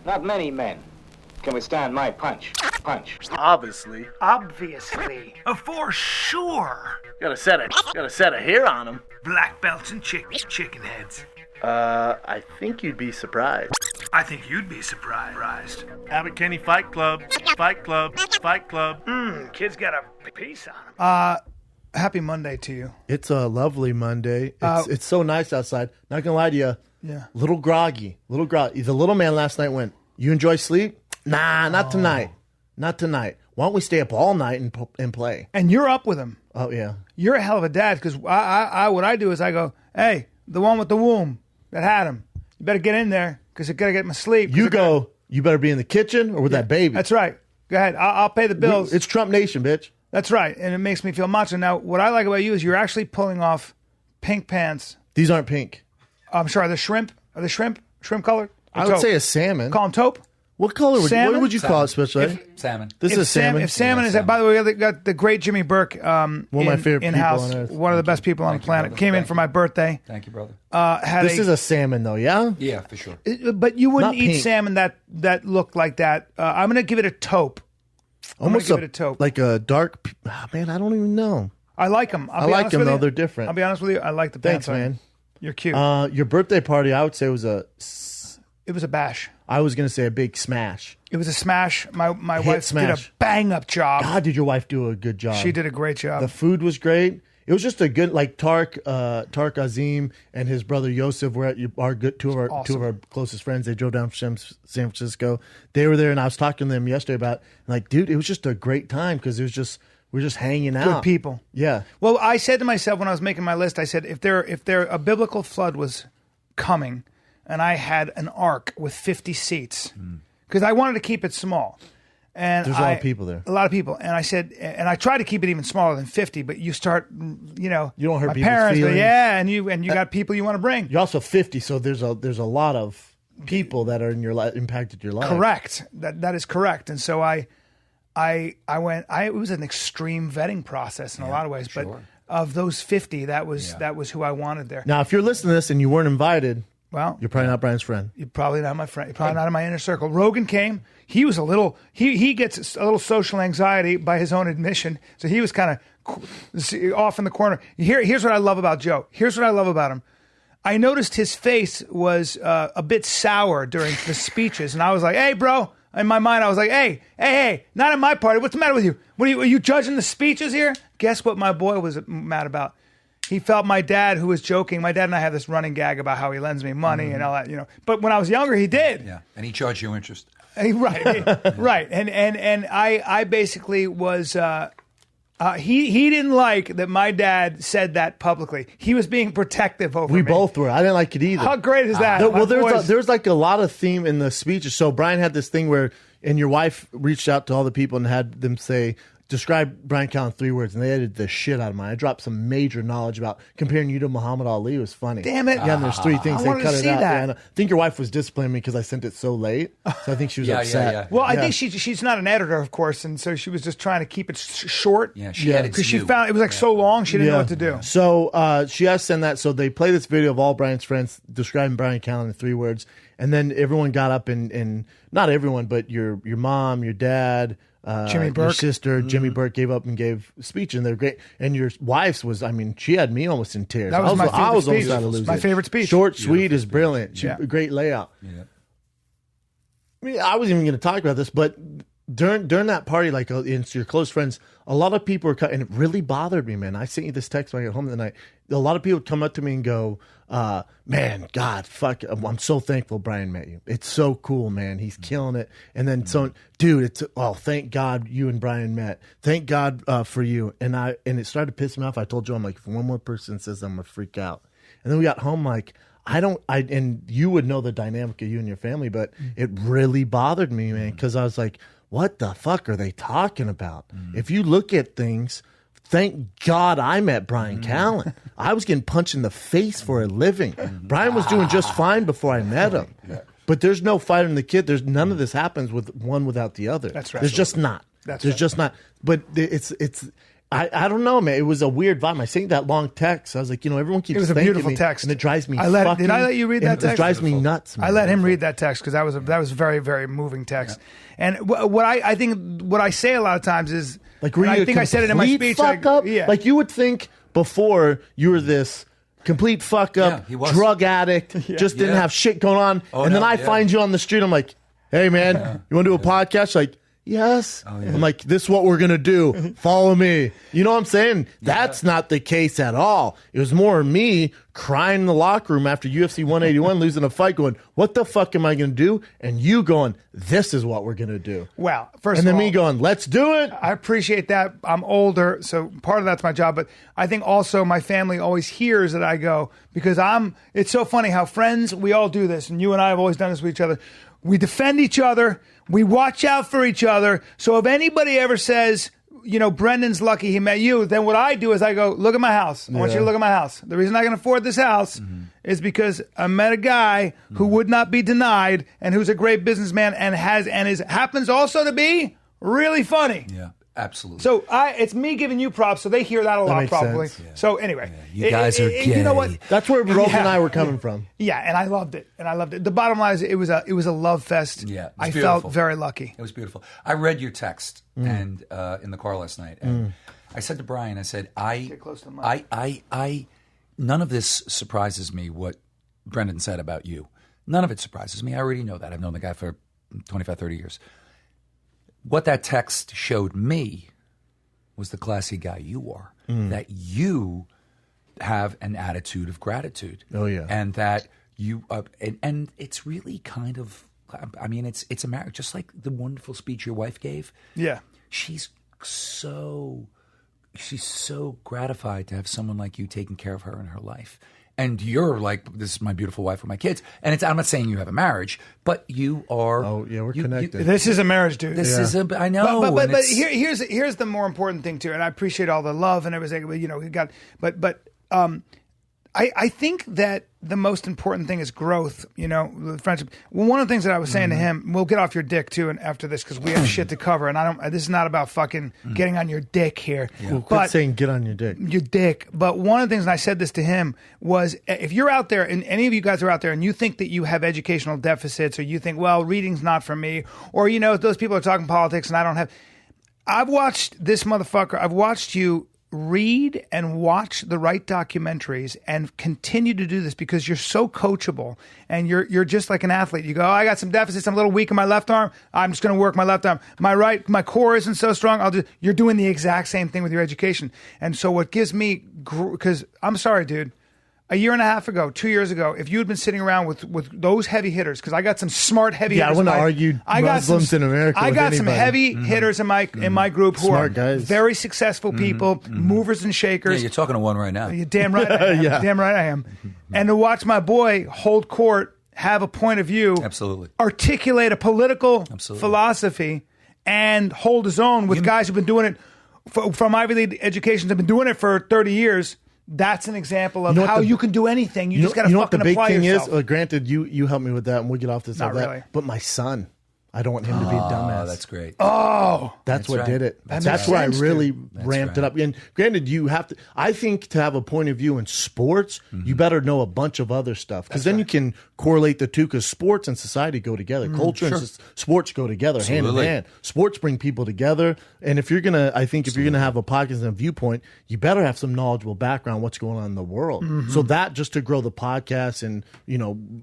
Not many men can withstand my punch. Obviously. For sure. Got a set of hair on him. Black belts and chicken heads. I think you'd be surprised. I think you'd be surprised. Abbott Kenny Fight Club. Kid's got a piece on him. Happy Monday to you. It's a lovely Monday. It's so nice outside. Not gonna lie to you. Yeah. Little groggy. The little man last night went, "You enjoy sleep? Nah, not tonight. Not tonight. Why don't we stay up all night and play?" And you're up with him. Oh yeah. You're a hell of a dad because I what I do is I go, hey, the one with the womb that had him, you better get in there because I gotta get my sleep. You go. You better be in the kitchen or with that baby. That's right. Go ahead. I'll pay the bills. It's Trump Nation, bitch. That's right, and it makes me feel macho. Now, what I like about you is you're actually pulling off pink pants. These aren't pink. I'm sorry, are they shrimp? Are they shrimp? Shrimp color? I would say a salmon. Call them taupe? What color what would you Salmon. call it, especially? Salmon. This is salmon. If salmon is that, by the way, we got the great Jimmy Burke one of my favorite in-house, people on earth. one of the best people on the planet. Came in for my birthday. Thank you, brother. This is a salmon, though, yeah? Yeah, for sure. But you wouldn't Not eat pink. salmon that looked like that. I'm going to give it a taupe. Almost give it a taupe. like a dark. Man, I don't even know. I like them. I like them, though. They're different. I'll be honest with you. I like the Thanks, pants on you. man. You're cute. Your birthday party, I would say, was It was a bash. I was going to say a big smash. It was a smash. My wife did a smash. bang-up job. God, did your wife do a good job? She did a great job. The food was great. It was just a good, like Tark Azim and his brother Yosef were at two of our closest friends. They drove down from San Francisco. They were there, and I was talking to them yesterday about, like, dude, it was just a great time because we're just hanging out. Good people. Yeah. Well, I said to myself when I was making my list, I said, if there a biblical flood was coming and I had an ark with 50 seats, because I wanted to keep it small. And There's a lot of people there. A lot of people. And I said, and I tried to keep it even smaller than 50, but you start, you don't hurt my people's parents, feelings. yeah, and you got people you want to bring. You're also 50, so there's a lot of people that are in your life, impacted your life. Correct. That is correct. And so I went. It was an extreme vetting process in a lot of ways, but of those 50, that was who I wanted there. Now, if you're listening to this and you weren't invited, well, you're probably not Brian's friend. You're probably not my friend. You're probably not in my inner circle. Rogan came. He was he gets a little social anxiety by his own admission. So he was kind of off in the corner. Here's what I love about Joe. Here's what I love about him. I noticed his face was a bit sour during the speeches. And I was like, hey, bro. In my mind, I was like, hey, not in my party. What's the matter with you? Are you judging the speeches here? Guess what my boy was mad about? He felt my dad, who was joking. My dad and I have this running gag about how he lends me money and all that, But when I was younger, he did. Yeah, and he charged you interest. Right, right. And I basically was. He didn't like that my dad said that publicly. He was being protective over me. We both were. I didn't like it either. How great is that? There's like a lot of theme in the speeches. So Brian had this thing where, and your wife reached out to all the people and had them say, describe Bryan Callen in 3 words, and they edited the shit out of mine. I dropped some major knowledge about comparing you to Muhammad Ali. It was funny. Damn it. Yeah, and there's 3 things. I They wanted cut to it see out. that. Yeah, and I think your wife was disciplining me because I sent it so late. So I think she was upset. yeah. Well, I think she's not an editor, of course, and so she was just trying to keep it short. Yeah, she edits because she you. found it was like so long, she didn't know what to do. So she has to send that. So they play this video of all Brian's friends describing Bryan Callen in 3 words, and then everyone got up and not everyone, but your mom, your dad. Jimmy Burke. Your sister, Jimmy Burke, gave up and gave a speech, and they're great. And your wife's was, she had me almost in tears. That was my favorite I was speech. almost about to lose My it. favorite speech. Short, sweet is brilliant. Great layout. Yeah. I wasn't even going to talk about this, but during that party, like it's your close friends, a lot of people were cut, and it really bothered me, man. I sent you this text when I got home that night. A lot of people would come up to me and go, man, God, fuck, I'm so thankful Brian met you. It's so cool, man. He's killing it. And then, dude, thank God you and Brian met. Thank God for you. And it started to piss me off. I told Joe, I'm like, if one more person says, I'm going to freak out. And then we got home, like, and you would know the dynamic of you and your family, but it really bothered me, man, because I was like, what the fuck are they talking about? If you look at things, thank God I met Bryan Callen. I was getting punched in the face for a living. Brian was doing just fine before I met him. But there's no fighting the kid. There's none of this happens with one without the other. That's right. There's just not. That's There's right. just not. But it's I don't know, man. It was a weird vibe. I sent that long text. I was like, everyone keeps It was a thanking beautiful me, text. and it drives me. Did I let you read that text? It drives me nuts. Man. I let him read that text because that was very, very moving text. Yeah. And what I think what I say a lot of times is like, I think I said it in my speech. Fuck up. Yeah. Like you would think before you were this complete fuck up, drug addict, just didn't have shit going on, and then I find you on the street. I'm like, hey man, you want to do a podcast? Like, yes. I'm like, this is what we're gonna do. Follow me. You know what I'm saying? That's not the case at all. It was more me crying in the locker room after UFC 181 losing a fight, going, what the fuck am I gonna do? And you going, this is what we're gonna do. Well, first and of then all, me going, let's do it. I appreciate that. I'm older, so part of that's my job. But I think also my family always hears that I go because it's so funny how friends, we all do this, and you and I have always done this with each other. We defend each other. We watch out for each other. So if anybody ever says, Brendan's lucky he met you, then what I do is I go, look at my house. I want you to look at my house. The reason I can afford this house is because I met a guy who would not be denied and who's a great businessman and happens also to be really funny. Yeah. Absolutely. So it's me giving you props, so they hear that a lot probably. Yeah. So anyway, you guys are gay. You know what? That's where Rogan and I were coming from. Yeah, and I loved it. The bottom line is it was a love fest. Yeah, I felt very lucky. It was beautiful. I read your text and in the car last night, and I said to Bryan, I said, Get close to the mic. none of this surprises me. What Brendan said about you, none of it surprises me. I already know that. I've known the guy for 25, 30 years. What that text showed me was the classy guy you are, that you have an attitude of gratitude. Oh, yeah. And that you, and it's really kind of, I mean, it's a marriage, just like the wonderful speech your wife gave. Yeah. She's so gratified to have someone like you taking care of her in her life. And you're like, this is my beautiful wife with my kids. And I'm not saying you have a marriage, but you are. Oh, yeah, we're connected. This is a marriage, dude. I know. But here's the more important thing too, and I appreciate all the love and everything. We got, I think that the most important thing is growth, the friendship. Well, one of the things that I was saying to him, we'll get off your dick too, and after this, because we have shit to cover, and this is not about fucking getting on your dick here. Yeah. Well, quit saying get on your dick. But one of the things, and I said this to him, was if you're out there, and any of you guys are out there, and you think that you have educational deficits, or you think, well, reading's not for me, or, those people are talking politics and I don't have. I've watched this motherfucker, I've watched you read and watch the right documentaries and continue to do this because you're so coachable and you're just like an athlete. You go, I got some deficits. I'm a little weak in my left arm. I'm just going to work my left arm. My core isn't so strong. You're doing the exact same thing with your education. And so what gives me, because I'm sorry, dude, a year and a half ago, 2 years ago, if you had been sitting around with those heavy hitters, because I got some smart heavy hitters. Yeah, I want to argue Muslims in America. I got some heavy hitters in my group who smart are guys. Very successful people, movers and shakers. Yeah, you're talking to one right now. You're damn right I am. Yeah. Damn right I am. And to watch my boy hold court, have a point of view, absolutely, articulate a political philosophy, and hold his own with guys who've been doing it from Ivy League educations, have been doing it for 30 years. That's an example of how you can do anything. You just got to fucking apply yourself. You know what the big thing is? Granted, you helped me with that, and we'll get off this. Not really. But my son, I don't want him to be a dumbass. Oh, that's great. Oh, that's what right. did it. That's where I sense, really dude. ramped it up. And granted, you have to. I think to have a point of view in sports, you better know a bunch of other stuff because then you can correlate the two. Because sports and society go together. Culture and sports go together hand in hand. Sports bring people together. And if you're gonna, I think if you're gonna have a podcast and a viewpoint, you better have some knowledgeable background what's going on in the world. So that just to grow the podcast and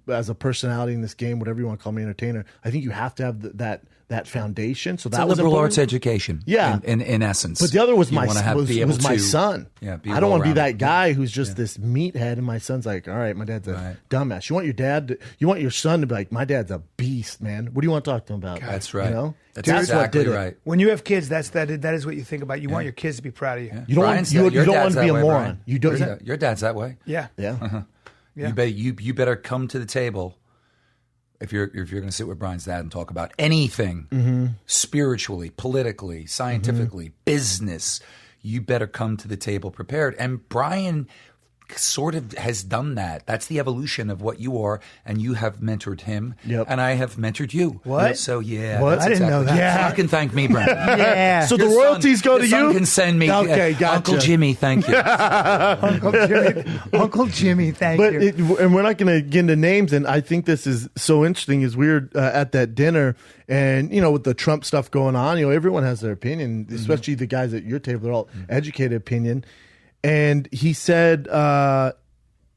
as a personality in this game, whatever you want to call me, entertainer, I think you have to have that foundation. So it's that a was liberal important. arts education. Yeah, in essence. But the other was my my son. Yeah, I don't want to be that guy who's just this meathead, and my son's like, all right, my dad's a dumbass. You want your son to be like, my dad's a beast, man. What do you want to talk to him about? That's right. That's exactly what did right. It. When you have kids, that is what you think about. You want your kids to be proud of you. Yeah. You don't want to be a moron. Bryan. You don't. Your dad's that way. Yeah. Yeah. Yeah. You better come to the table if you're going to sit with Bryan's dad and talk about anything spiritually, politically, scientifically, business. You better come to the table prepared. And Bryan, sort of has done that. That's the evolution of what you are, and you have mentored him, and I have mentored you. What? So yeah, What? that's I didn't know exactly- that. So you can thank me, Brandon. Yeah. So the Your royalties go to your son you? can send me. Okay, gotcha. Uncle Jimmy, thank you. Uncle Jimmy, thank But you. and we're not going to get into names, and I think this is so interesting. Is we were at that dinner, and with the Trump stuff going on, everyone has their opinion, especially the guys at your table. They're all educated opinion, and he said,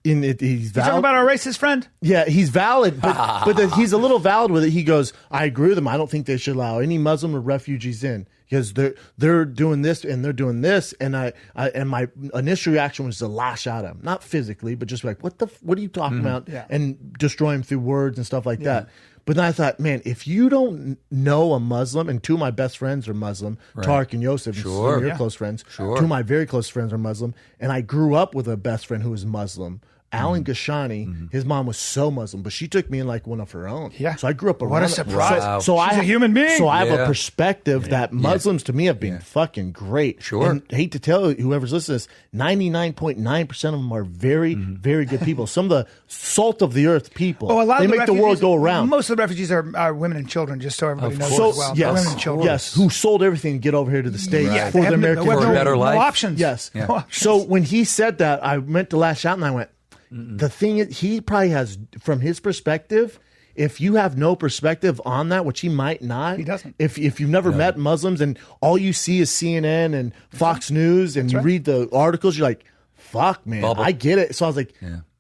he's You talking valid. about our racist friend? Yeah, he's valid, but he's a little valid with it. He goes, I agree with him. I don't think they should allow any Muslim or refugees in because they're doing this and they're doing this. And and my initial reaction was to lash out at him, not physically, but just like, what are you talking about? Yeah. And destroy him through words and stuff like that. But then I thought, man, if you don't know a Muslim, and two of my best friends are Muslim, Tarek and Yosef, Sure. some of your Yeah. close friends, Sure. two of my very close friends are Muslim, and I grew up with a best friend who was Muslim. Alan Gashani, his mom was so Muslim, but she took me in like one of her own. Yeah. So I grew up around What a it. surprise. Wow. So She's a human being. So I have Yeah. a perspective that Muslims to me have been fucking great. Sure. And hate to tell you, whoever's listening to this, 99.9% of them are very, very good people. Some of the salt of the earth people. Oh, a lot they of make the world refugees- go around. Most of the refugees are women and children, just so everybody knows So, as well. yes, Women and children. yes, who sold everything to get over here to the States Yeah, for they the have American no, For a dream. better life. No options. Yes. No options. So when he said that, I meant to lash out and I went, the thing is, he probably has, from his perspective, if you have no perspective on that, which he might not, He doesn't. If you've never met Muslims and all you see is CNN and Fox News and you read the articles, you're like, fuck, man, Bubble. I get it. So I was like,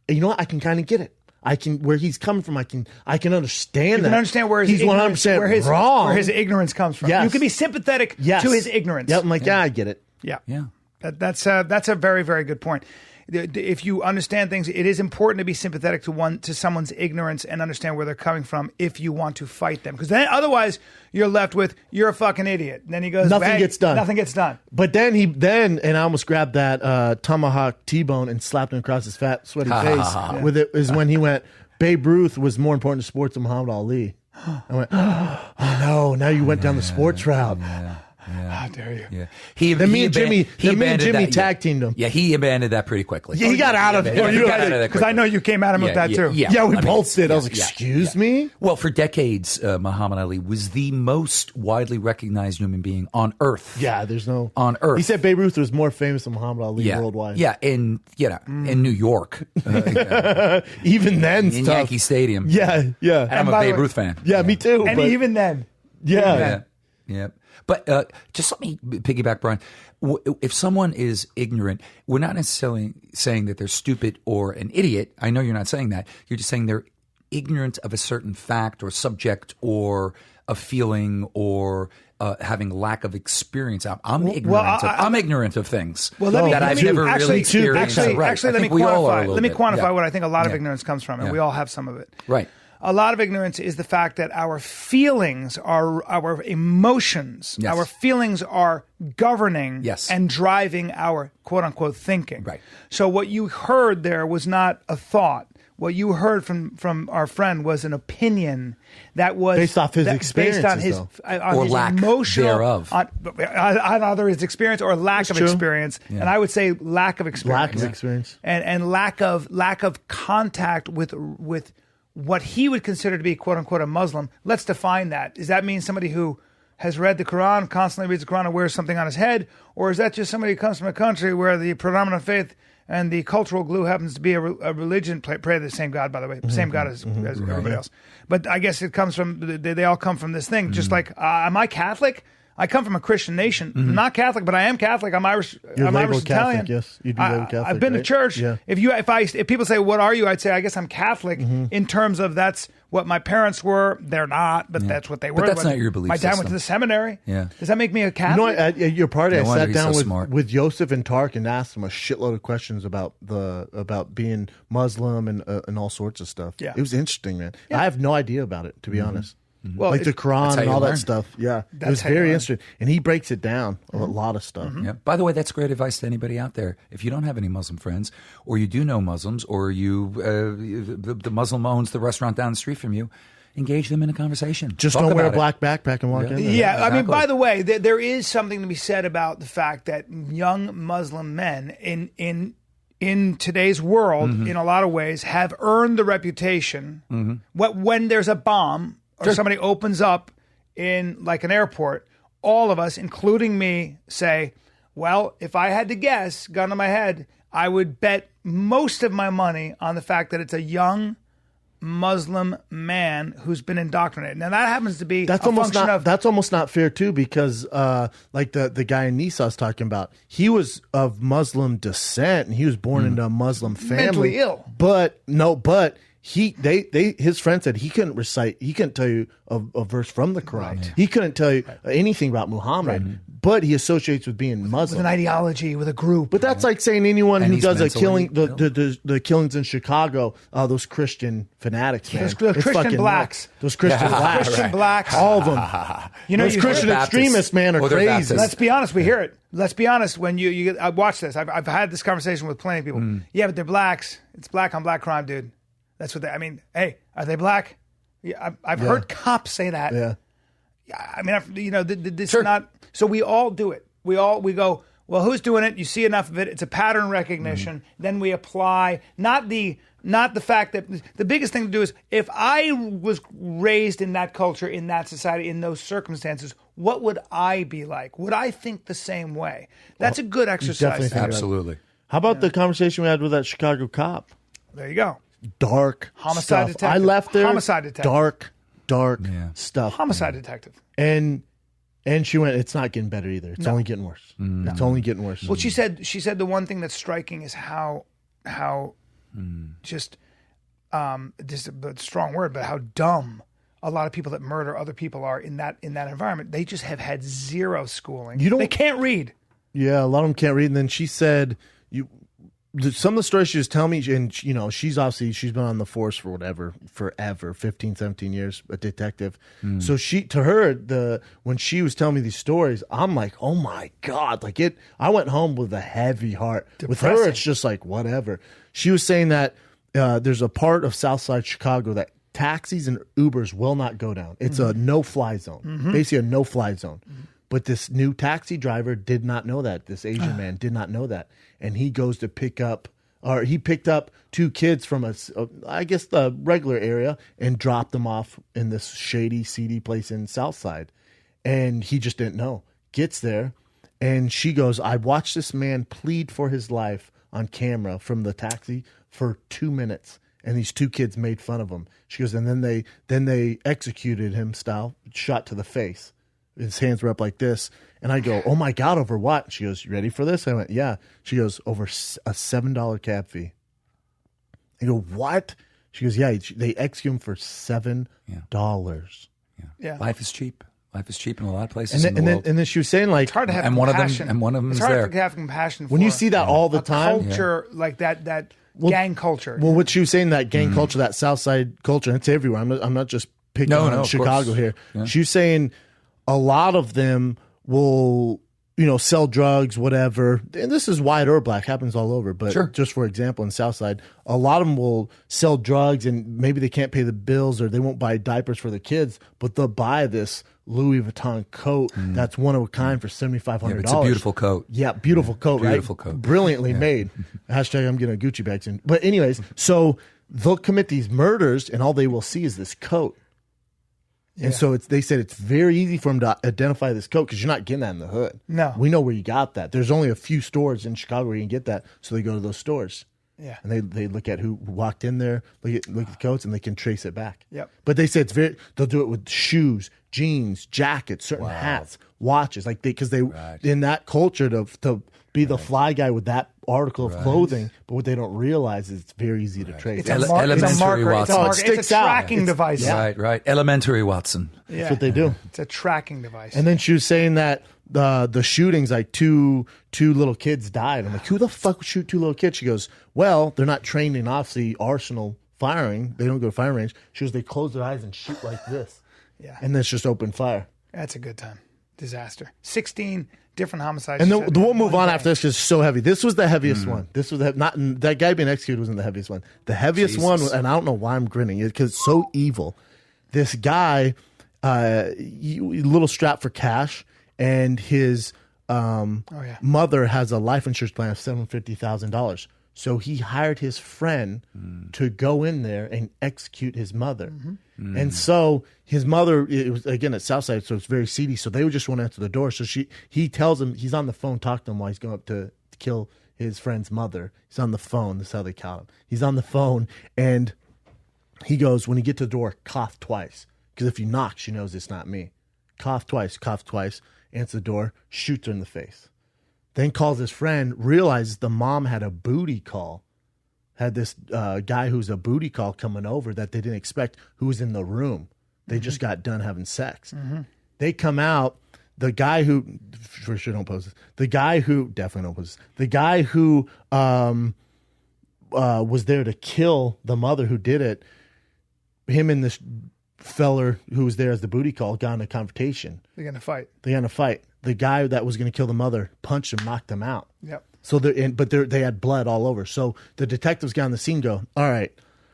you know what? I can kind of get it. I can where he's coming from. I can understand You that. can understand where his he's ignorance- 100% where his, wrong. Where his ignorance comes from. Yes. You can be sympathetic Yes. to his ignorance. Yep, I'm like, yeah, I get it. Yeah. Yeah. That's a very, very good point. If you understand things, it is important to be sympathetic to someone's ignorance and understand where they're coming from if you want to fight them. Because then otherwise you're left with, you're a fucking idiot. And then he goes, Nothing "Hey, gets done. Nothing gets done. But then and I almost grabbed that tomahawk T-bone and slapped him across his fat, sweaty face with it, is when he went, Babe Ruth was more important to sports than Muhammad Ali. I went, oh no, now you went down the sports route. How dare you? Yeah. Then me and Jimmy abandoned that- tag teamed him. Yeah, he abandoned that pretty quickly. Yeah, he got out of it. Yeah, he got out of that Because I know you came at him with that too. Yeah, we I mean, both did. I was yeah, like, yeah, excuse me? Well, for decades, Muhammad Ali was the most widely recognized human being on Earth. Yeah, there's no... On Earth. He said Babe Ruth was more famous than Muhammad Ali Yeah. worldwide. Yeah, in New York. Even then, in stuff. Yankee Stadium. Yeah, yeah. And I'm a by the Babe way- Ruth fan. Yeah, me too. And but- even then, yeah. Yeah. But just let me piggyback, Brian. If someone is ignorant, we're not necessarily saying that they're stupid or an idiot. I know you're not saying that. You're just saying they're ignorant of a certain fact or subject or a feeling or having lack of experience. I'm ignorant. I'm ignorant of things that I've never really experienced. Right. Actually, I let me think we all are a quantify. little Let me bit. quantify Yeah. what I think a lot of Yeah. ignorance comes from, and Yeah. we all have some of it. Right. A lot of ignorance is the fact that our feelings are our emotions. Yes. Our feelings are governing Yes. and driving our quote unquote thinking. Right. So what you heard there was not a thought. What you heard from our friend was an opinion that was Based off his based on his experiences, on Or his lack emotional thereof. on either his experience or lack of true. experience. And I would say lack of experience. Lack of experience. And lack of contact with what he would consider to be quote unquote a Muslim. Let's define that. Does that mean somebody who has read the Quran, constantly reads the Quran and wears something on his head? Or is that just somebody who comes from a country where the predominant faith and the cultural glue happens to be a religion, pray to the same God, by the way, same God as everybody else. But I guess it comes from, they all come from this thing. Just like, am I Catholic? I come from a Christian nation. I'm not Catholic, but I am Catholic. I'm Irish. You're I'm Irish labeled Italian. Catholic, yes. You'd be labeled Catholic, I've been to right? church. Yeah. If people say, "What are you?" I'd say, "I guess I'm Catholic." In terms of that's what my parents were. They're not, but that's what they were. But that's not your belief My dad went system. to the seminary. Yeah. Does that make me a You Catholic? know what? At your party, No I wonder sat he's down so smart. with Yosef and Tark and asked them a shitload of questions about being Muslim and all sorts of stuff. Yeah. It was interesting, man. I have no idea about it, to be honest. Well, Like the That's Quran how and you all learn. that stuff. Yeah, it was how you very learn. interesting, and he breaks it down a lot of stuff. Yeah. By the way, that's great advice to anybody out there. If you don't have any Muslim friends, or you do know Muslims, or the Muslim owns the restaurant down the street from you, engage them in a conversation. Just Talk don't wear a about it. black backpack and walk in there. Yeah, I mean, exactly. by the way, there is something to be said about the fact that young Muslim men in in today's world, in a lot of ways, have earned the reputation. When there's a bomb or somebody opens up in like an airport, all of us, including me, say, well, if I had to guess, gun to my head, I would bet most of my money on the fact that it's a young Muslim man who's been indoctrinated. Now that happens to be That's almost not fair too, because like the guy in Nice I was talking about, he was of Muslim descent and he was born into a Muslim family. Mentally ill. But his friend said he couldn't tell you a verse from the Quran. Right. He couldn't tell you anything about Muhammad, but he associates with being Muslim. with an ideology, with a group. But that's like saying anyone And who he's does a mentally killing, ill. the killings in Chicago, those Christian fanatics, man. Those It's Christian fucking blacks. nuts. Those Christian blacks. Christian blacks. All of them. Those you Christian Baptists. extremists, man, are Or they're crazy. Baptists. Let's be honest. We hear it. Let's be honest. When you I watch this, I've had this conversation with plenty of people. Yeah, but they're blacks. It's black on black crime, dude. That's what I mean. Hey, are they black? Yeah, I've heard cops say that. Yeah. I mean, this is not. So we all do it. We go. Well, who's doing it? You see enough of it. It's a pattern recognition. Then we apply. Not the fact that the biggest thing to do is if I was raised in that culture, in that society, in those circumstances, what would I be like? Would I think the same way? That's a good exercise. definitely think Absolutely. How about the conversation we had with that Chicago cop? There you go. Dark Homicide stuff. detective. I left there. Homicide detective. Dark Yeah. stuff. Homicide detective. And she went, it's not getting better either. It's only getting worse. It's only getting worse. Well, she said the one thing that's striking is how just a strong word, but how dumb a lot of people that murder other people are in that environment. They just have had zero schooling. They can't read. Yeah, a lot of them can't read. And then she said, some of the stories she was telling me, and she's been on the force for forever, 15, 17 years, a detective. So when she was telling me these stories, I'm like, oh my God, I went home with a heavy heart. With her, it's just like, whatever. She was saying that there's a part of Southside Chicago that taxis and Ubers will not go down. It's a no-fly zone, basically a no-fly zone. But this new taxi driver did not know that. This Asian man did not know that. And he goes to picked up 2 kids from the regular area and dropped them off in this shady, seedy place in Southside. And he just didn't know. Gets there, and she goes, I watched this man plead for his life on camera from the taxi for 2 minutes. And these 2 kids made fun of him. She goes, and then they executed him style, shot to the face. His hands were up like this. And I go, oh my God, over what? She goes, you ready for this? I went, yeah. She goes, over a $7 cab fee. I go, what? She goes, yeah, they execute him for $7. Yeah. Life is cheap. Life is cheap in a lot of places in the And world. then she was saying, like, It's hard to have And compassion. one of them it's is hard there. to have compassion for when you see that all the time. culture like that gang culture. Well, what she was saying, that gang culture, that South Side culture, and it's everywhere. I'm not just picking No, on of Chicago course. here. Yeah. She was saying a lot of them will, sell drugs, whatever. And this is white or black, happens all over. But Sure. just for example, in South Side, a lot of them will sell drugs and maybe they can't pay the bills or they won't buy diapers for the kids, but they'll buy this Louis Vuitton coat that's one of a kind for $7,500. Yeah, it's a beautiful coat. Yeah, beautiful coat, Beautiful right? coat. Brilliantly made. Hashtag I'm getting a Gucci bag soon. But anyways, so they'll commit these murders and all they will see is this coat. And so they said it's very easy for them to identify this coat because you're not getting that in the hood. No. We know where you got that. There's only a few stores in Chicago where you can get that. So they go to those stores. Yeah. And they look at who walked in there, look at the coats, and they can trace it back. Yep. But they said they'll do it with shoes, jeans, jackets, certain hats, watches, because they in that culture to be the fly guy with that article of clothing. But what they don't realize is it's very easy to trace. It's a marker. It's Elementary, a Watson. marker. It sticks It's a out. tracking device. Right. Elementary, Watson. Yeah. That's what they do. It's a tracking device. And then she was saying that the shootings, like two little kids died. I'm like, who the fuck would shoot 2 little kids? She goes, well, they're not trained in obviously arsenal firing. They don't go to firing range. She goes, they close their eyes and shoot like this. Yeah. And then it's just open fire. That's a good time. Disaster. 16 different homicides. And she then said we'll in move one on day. after this because it's so heavy. This was the heaviest one. This was not that guy being executed wasn't the heaviest one. The heaviest one, and I don't know why I'm grinning, because it's so evil. This guy, little strapped for cash, and his mother has a life insurance plan of $750,000. So he hired his friend to go in there and execute his mother. And so his mother, it was again at Southside, so it's very seedy. So they would just want to answer the door. So he tells him, he's on the phone talking to him while he's going up to kill his friend's mother. He's on the phone. That's how they call him. He's on the phone, and he goes, when you get to the door, cough twice. Because if you knock, she knows it's not me. Cough twice, answer the door, shoots her in the face. Then calls his friend, realizes the mom had a booty call. Had this guy who's a booty call coming over that they didn't expect, who was in the room. They just got done having sex. They come out. The guy who, for sure don't post this. The guy who, definitely don't post this. The guy who was there to kill the mother who did it, him and this feller who was there as the booty call got in a confrontation. They're going to fight. The guy that was going to kill the mother punched him, knocked him out. Yep. So they had blood all over. So the detectives got on the scene, go, all right.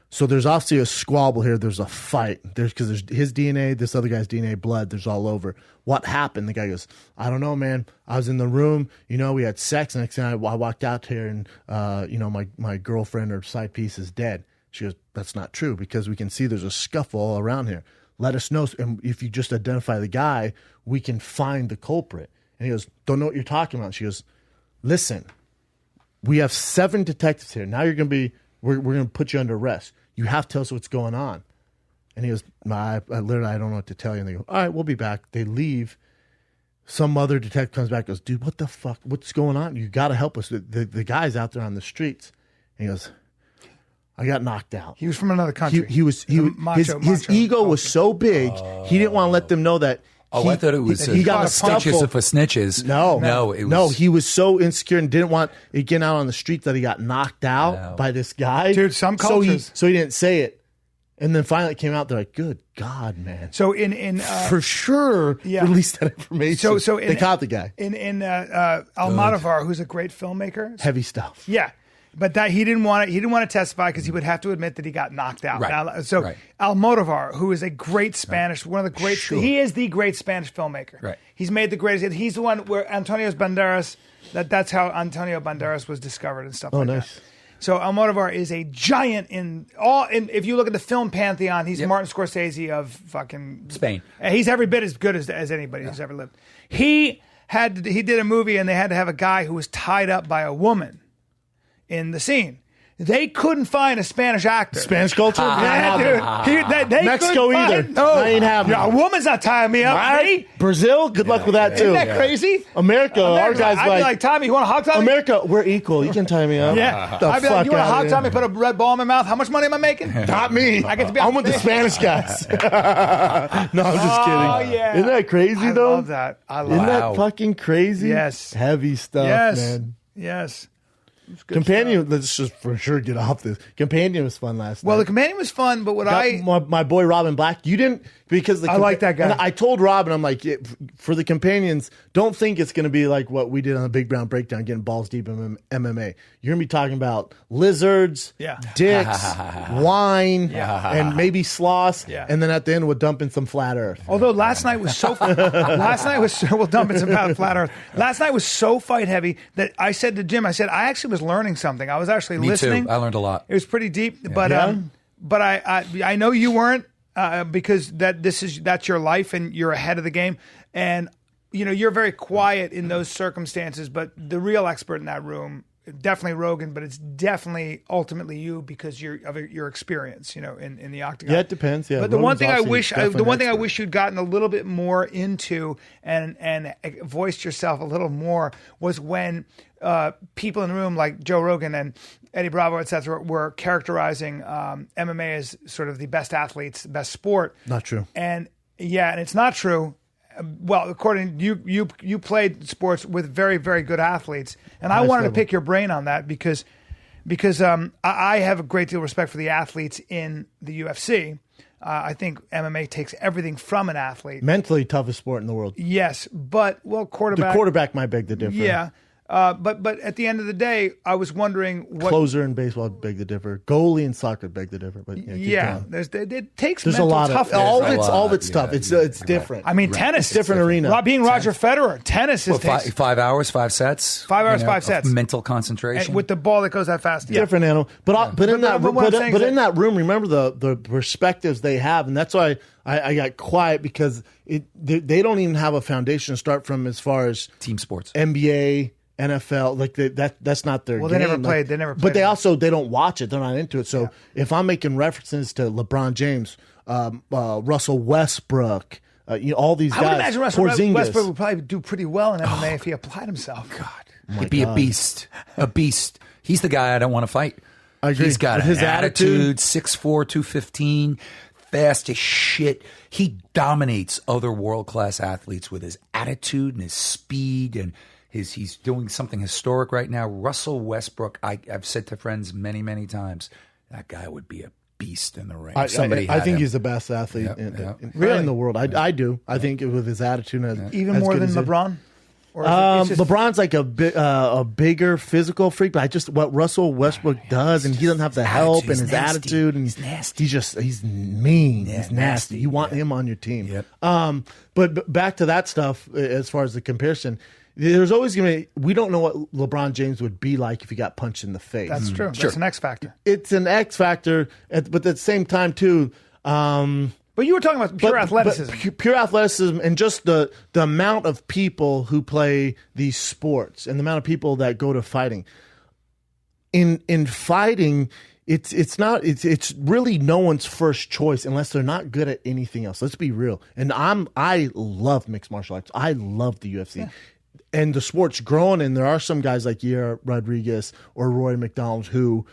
So there's obviously a squabble here. There's a fight. Because there's his DNA, this other guy's DNA, blood. There's all over. What happened? The guy goes, I don't know, man. I was in the room. We had sex. Next thing I walked out here, and my girlfriend or side piece is dead. She goes, that's not true, because we can see there's a scuffle all around here. Let us know. And if you just identify the guy, we can find the culprit. And he goes, don't know what you're talking about. She goes, listen, we have 7 detectives here. Now we're going to put you under arrest. You have to tell us what's going on. And he goes, I literally, I don't know what to tell you. And they go, all right, we'll be back. They leave. Some other detective comes back and goes, dude, what the fuck? What's going on? You got to help us. The guy's out there on the streets. And he goes, I got knocked out. He was from another country. His ego was so big, he didn't want to let them know that. I thought it was he got a snitches for snitches. No, he was so insecure and didn't want it getting out on the street that he got knocked out by this guy. Dude, some cultures. So he didn't say it. And then finally it came out, they're like, good God, man. So in for sure, released that information. So they caught the guy. In Almodovar, who's a great filmmaker. Heavy stuff. Yeah. But that he didn't want to testify because he would have to admit that he got knocked out. Right. Almodovar, who is a great Spanish, one of the great, he is the great Spanish filmmaker. Right. He's made the greatest. He's the one where Antonio Banderas. That's how Antonio Banderas was discovered and stuff like nice. that. So Almodovar is a giant in all. And if you look at the film pantheon, he's Martin Scorsese of fucking Spain. He's every bit as good as anybody who's ever lived. He did a movie, and they had to have a guy who was tied up by a woman in the scene. They couldn't find a Spanish actor. Spanish culture? Yeah, dude. They Mexico couldn't either. find, no. I ain't having A woman's not tying me up. Right? Brazil? Good luck with that, too. Isn't that crazy? America, our guys I'd be like, Tommy, you want to hog tie me? America, we're equal. You can tie me up. Yeah. The I'd be fuck like, you want to outta hog here. tie me, put a red ball in my mouth? How much money am I making? Not me. I get to be I'm with the Spanish guys. No, I'm just kidding. Oh, yeah. Isn't that crazy, I though? love that. Isn't that fucking crazy? Yes. Heavy stuff, man. Yes. Companion, let's just for sure get off this. Companion was fun last night. Well, the Companion was fun, but my boy Robin Black, you didn't, because I like that guy. And I told Robin, I'm like, for the Companions, don't think it's going to be like what we did on the Big Brown Breakdown, getting balls deep in MMA. You're going to be talking about lizards, dicks, wine, and maybe sloths, and then at the end we'll dump in some flat earth. Although last night was so we'll dump in some flat earth. Last night was so fight heavy that I said to Jim, I actually was learning something. I was actually listening. Me too. I learned a lot. It was pretty deep, but I know you weren't because that's your life and you're ahead of the game, and you're very quiet in those circumstances. But the real expert in that room, definitely Rogan, but it's definitely ultimately you because of your experience, in the octagon. Yeah, it depends. Yeah, but the one Rogan's thing I wish you'd gotten a little bit more into and voiced yourself a little more was when people in the room like Joe Rogan and Eddie Bravo, etc., were characterizing MMA as sort of the best athletes, the best sport. Not true. And it's not true. Well, according you played sports with very, very good athletes, and I wanted to pick your brain on that because I have a great deal of respect for the athletes in the UFC. I think MMA takes everything from an athlete. Mentally toughest sport in the world. Yes, but quarterback. The quarterback might beg the difference. Yeah. But at the end of the day, I was wondering what Closer in baseball beg the differ. Goalie in soccer beg the differ. But it takes there's a mental lot of toughness. all of it's tough. It's different. I mean, tennis, It's different arena. Being Roger Federer, tennis is What, 5 hours, 5 sets? 5 hours, 5 of sets. Mental concentration. with the ball that goes that fast. Yeah. Different animal, but in that but what I'm saying is in that room, remember the perspectives they have, and that's why I got quiet because they don't even have a foundation to start from as far as Team sports. NBA, NFL, like that's not their. Well, game. they never played. They never. Played But they it. also they don't watch it. They're not into it. So if I'm making references to LeBron James, Russell Westbrook, all these guys, I would imagine Russell Porzingis. Westbrook would probably do pretty well in MMA if he applied himself. God, He'd be a beast. A beast. He's the guy I don't want to fight. I agree. He's got With an his attitude, 6'4", 215, fast as shit. He dominates other world-class athletes with his attitude and his speed, and he's doing something historic right now. Russell Westbrook, I've said to friends many, many times, that guy would be a beast in the ring. I Somebody think had him. he's the best athlete Really? in the world. I do. I think with his attitude, even more than LeBron. Or is it just, LeBron's like a bigger physical freak, but what Russell Westbrook does, and he doesn't have the help and his nasty. attitude, and He's nasty. he's mean, Yeah, he's nasty. nasty. You want him on your team. Yep. But back to that stuff as far as the comparison. There's always going to be, we don't know what LeBron James would be like if he got punched in the face. that's true. That's an X factor. It's an X factor, but at the same time, too, But you were talking about pure athleticism. pure athleticism, and just the amount of people who play these sports and the amount of people that go to fighting. In fighting, it's really no one's first choice unless they're not good at anything else. Let's be real. And I love mixed martial arts. I love the UFC. Yeah. And the sport's growing, and there are some guys like Yair Rodriguez or Roy McDonald who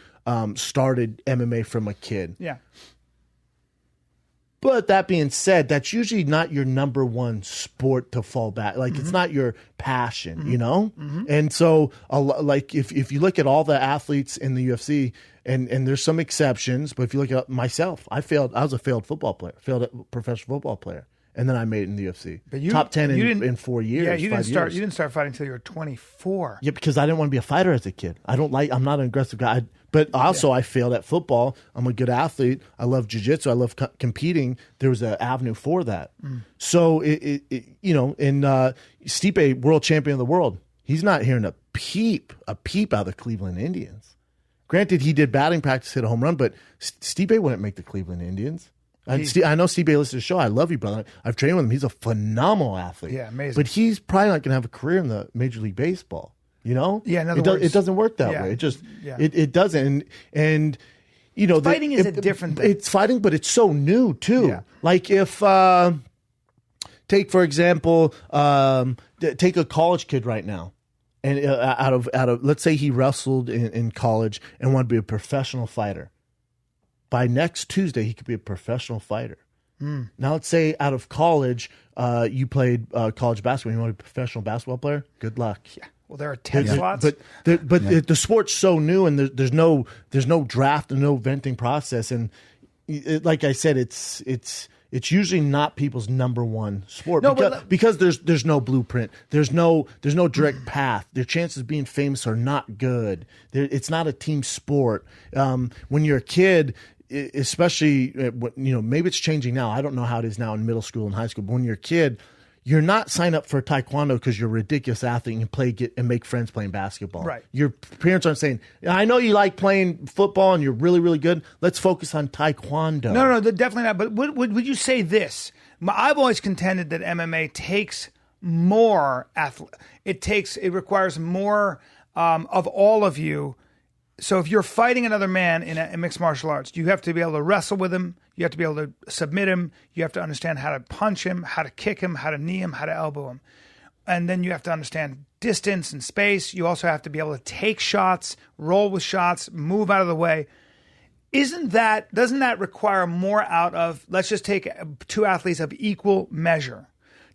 started MMA from a kid. Yeah. But that being said, that's usually not your number one sport to fall back. Like, it's not your passion, you know? And so, like, if you look at all the athletes in the UFC, and there's some exceptions, but if you look at myself, I was a failed football player, failed professional football player. And then I made it in the UFC. But you, top 10 you in 4 years. Yeah, you 5 didn't start. years. You didn't start fighting until you were 24. Yeah, because I didn't want to be a fighter as a kid. I'm not an aggressive guy. But also, I failed at football. I'm a good athlete. I love jiu-jitsu. I love competing. There was an avenue for that. So, Stipe, world champion of the world, he's not hearing a peep out of the Cleveland Indians. Granted, he did batting practice, hit a home run, but Stipe wouldn't make the Cleveland Indians. I know Stipe listens to the show. I love you, brother. I've trained with him. He's a phenomenal athlete. Yeah, amazing. But he's probably not going to have a career in the Major League Baseball. You know? Yeah, in other words, it doesn't work that way. It just it doesn't. And you know, fighting is a different thing. It's fighting, but it's so new too. Yeah. Like if take for example, take a college kid right now, and out of let's say he wrestled in college and wanted to be a professional fighter. By next Tuesday, he could be a professional fighter. Now, let's say out of college, you played college basketball. You want to be a professional basketball player? Good luck. Yeah. Well, there are 10 slots. But the sport's so new, and there's no draft and no venting process. And like I said, it's usually not people's number one sport because there's no blueprint. There's no direct path. Their chances of being famous are not good. It's not a team sport. When you're a kid, especially maybe it's changing now. I don't know how it is now in middle school and high school. But when you're a kid, you're not signed up for taekwondo because you're a ridiculous athlete and make friends playing basketball. Right. Your parents aren't saying, I know you like playing football and you're really, really good. Let's focus on taekwondo. No, definitely not. But would you say this? I've always contended that MMA takes more it requires more of all of you. So if you're fighting another man in mixed martial arts, you have to be able to wrestle with him. You have to be able to submit him. You have to understand how to punch him, how to kick him, how to knee him, how to elbow him. And then you have to understand distance and space. You also have to be able to take shots, roll with shots, move out of the way. Doesn't that require more out of, let's just take two athletes of equal measure?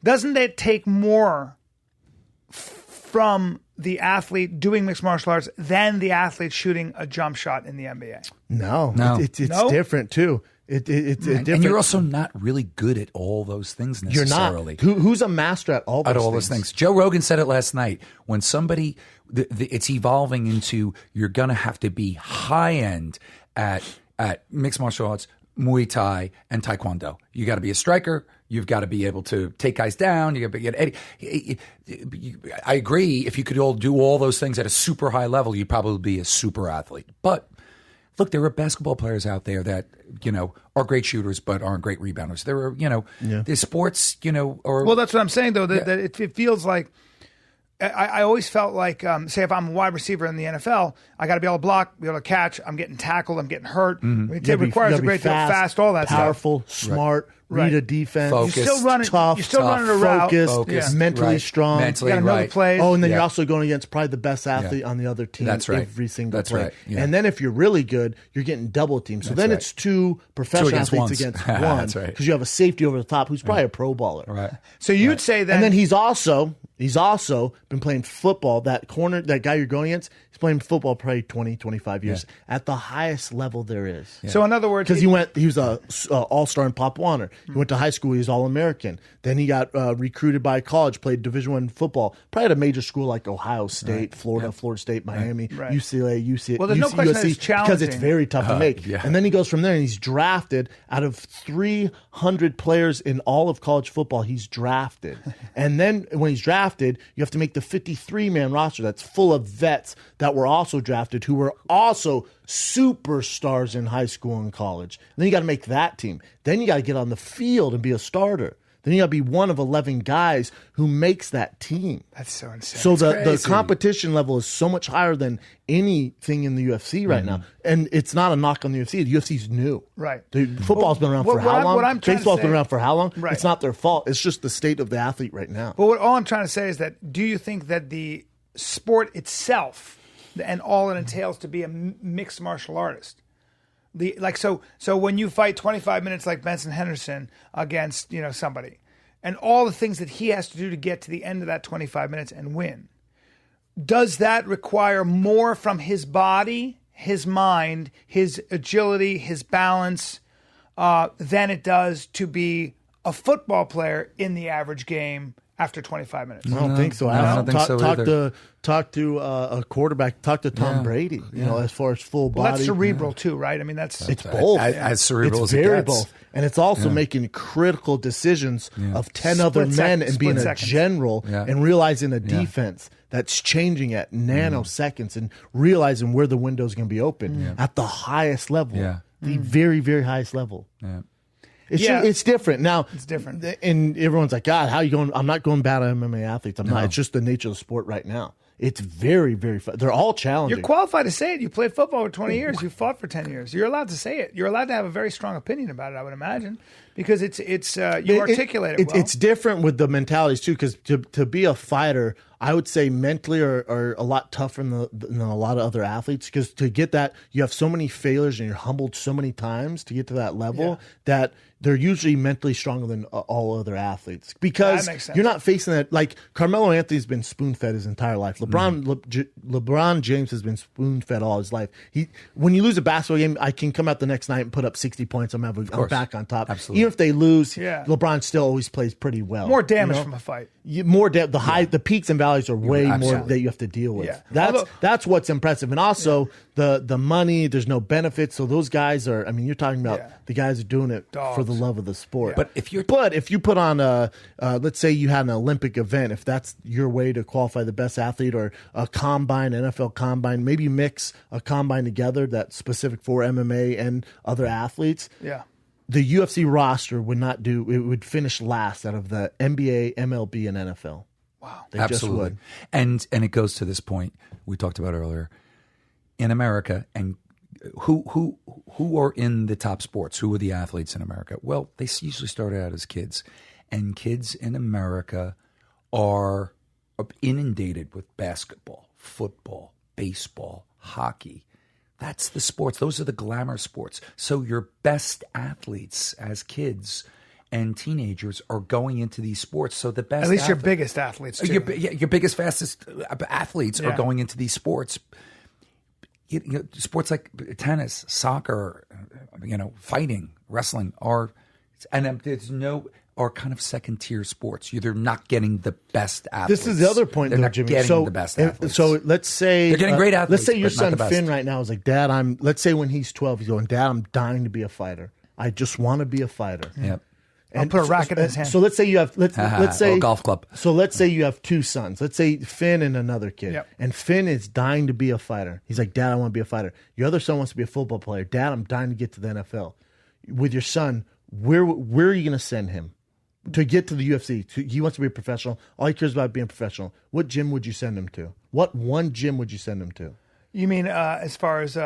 Doesn't that take more from the athlete doing mixed martial arts than the athlete shooting a jump shot in the NBA? No. It's No? different too. It's different. And you're also not really good at all those things You're necessarily. not. Who's a master at all those things? Joe Rogan said it last night. When somebody, it's evolving into you're going to have to be high end at mixed martial arts, Muay Thai, and Taekwondo. You got to be a striker. You've got to be able to take guys down. You got to be I agree. If you could all do all those things at a super high level, you'd probably be a super athlete. But look, there are basketball players out there that, are great shooters but aren't great rebounders. There are, there's sports, or... Well, that's what I'm saying, though, that it feels like... I always felt like, say, if I'm a wide receiver in the NFL, I got to be able to block, be able to catch. I'm getting tackled. I'm getting hurt. It requires a great deal of fast, all that powerful, stuff. Smart, read a defense. Focused, you're still running, tough, you're still running a route. Focused, mentally strong. Mentally, you got to know the plays. Oh, and then you're also going against probably the best athlete on the other team. That's right. Every single That's play. right. Yeah. And then if you're really good, you're getting double teamed. So then it's two professional athletes against one. That's right. Because you have a safety over the top who's probably a pro baller. Right. So you'd say that... And then he's also been playing football. That corner, that guy you're going against, he's playing football probably 20, 25 years at the highest level there is. So in other words... Because he was a all-star in Pop Warner. He went to high school, he was All-American. Then he got recruited by college, played Division I football, probably at a major school like Ohio State, Florida State, Miami, UCLA, UCLA, Well, there's no question that it's challenging. because it's very tough to make. Yeah. And then he goes from there and he's drafted out of 300 players in all of college football, he's drafted. And then when he's drafted, you have to make the 53-man roster that's full of vets that were also drafted who were also superstars in high school and college. And then you got to make that team. Then you got to get on the field and be a starter. Then you got to be one of 11 guys who makes that team. That's so insane. So the competition level is so much higher than anything in the UFC right now. And it's not a knock on the UFC. The UFC's new. Right. Football's been around for how long? Baseball's been around for how long? Right. It's not their fault. It's just the state of the athlete right now. But all I'm trying to say is that do you think that the sport itself and all it entails to be a mixed martial artist, so when you fight 25 minutes like Benson Henderson against somebody, and all the things that he has to do to get to the end of that 25 minutes and win, does that require more from his body, his mind, his agility, his balance, than it does to be a football player in the average game after 25 minutes? I don't think so. I don't think so either. Talk to a quarterback. Talk to Tom Brady. As far as full body. Well, that's cerebral too, right? I mean, it's both. As cerebral it's as it very gets. both, and it's also making critical decisions of 10 other men and being a general and realizing a defense that's changing at nanoseconds and realizing where the window is going to be open at the highest level, the very, very highest level. Yeah. It's different now. It's different, and everyone's like, God, how are you going? I'm not going bad at MMA athletes. I'm not. It's just the nature of the sport right now. It's very, very fun. They're all challenging. You're qualified to say it. You played football for 20 years. You fought for 10 years. You're allowed to say it. You're allowed to have a very strong opinion about it, I would imagine, because you articulate it well. It's different with the mentalities too, because to be a fighter, I would say mentally are a lot tougher than a lot of other athletes, because to get that, you have so many failures and you're humbled so many times to get to that level that they're usually mentally stronger than all other athletes, because you're not facing that. Like Carmelo Anthony's been spoon-fed his entire life. LeBron James has been spoon-fed all his life. When you lose a basketball game, I can come out the next night and put up 60 points. I'm back on top. Absolutely. Even if they lose, LeBron still always plays pretty well. More damage from a fight. The peaks and valleys are way more that you have to deal with. Yeah. That's what's impressive. And also the money, there's no benefits. So those guys are, you're talking about the guys are doing it for the love of the sport. But if you put on let's say you had an Olympic event, if that's your way to qualify the best athlete, or a combine, NFL combine, maybe mix a combine together that's specific for MMA and other athletes. Yeah. The UFC roster would finish last out of the NBA, MLB, and NFL. Wow. They Absolutely. just would. And it goes to this point we talked about earlier. In America, and who are in the top sports? Who are the athletes in America? Well, they usually start out as kids. And kids in America are inundated with basketball, football, baseball, hockey. That's the sports. Those are the glamour sports. So your best athletes as kids and teenagers are going into these sports. So the best, at least your biggest athletes too. Your biggest, fastest athletes are going into these sports. sports like tennis, soccer, fighting, wrestling are kind of second tier sports. They're not getting the best athletes. This is the other point, they're though, not Jimmy. getting So, the best athletes. So let's say they're getting great athletes. Let's say your but not son the best. Finn right now is like, Dad, let's say when he's 12, he's going, Dad, I'm dying to be a fighter. I just want to be a fighter. Yep. I'll put a racket in his hand. So let's say you have let's say or a golf club. So let's say you have two sons. Let's say Finn and another kid. Yep. And Finn is dying to be a fighter. He's like, Dad, I want to be a fighter. Your other son wants to be a football player. Dad, I'm dying to get to the NFL. With your son, where are you going to send him to get to the UFC? He wants to be a professional. All he cares about being a professional. What gym would you send him to? What one gym would you send him to? You mean as far as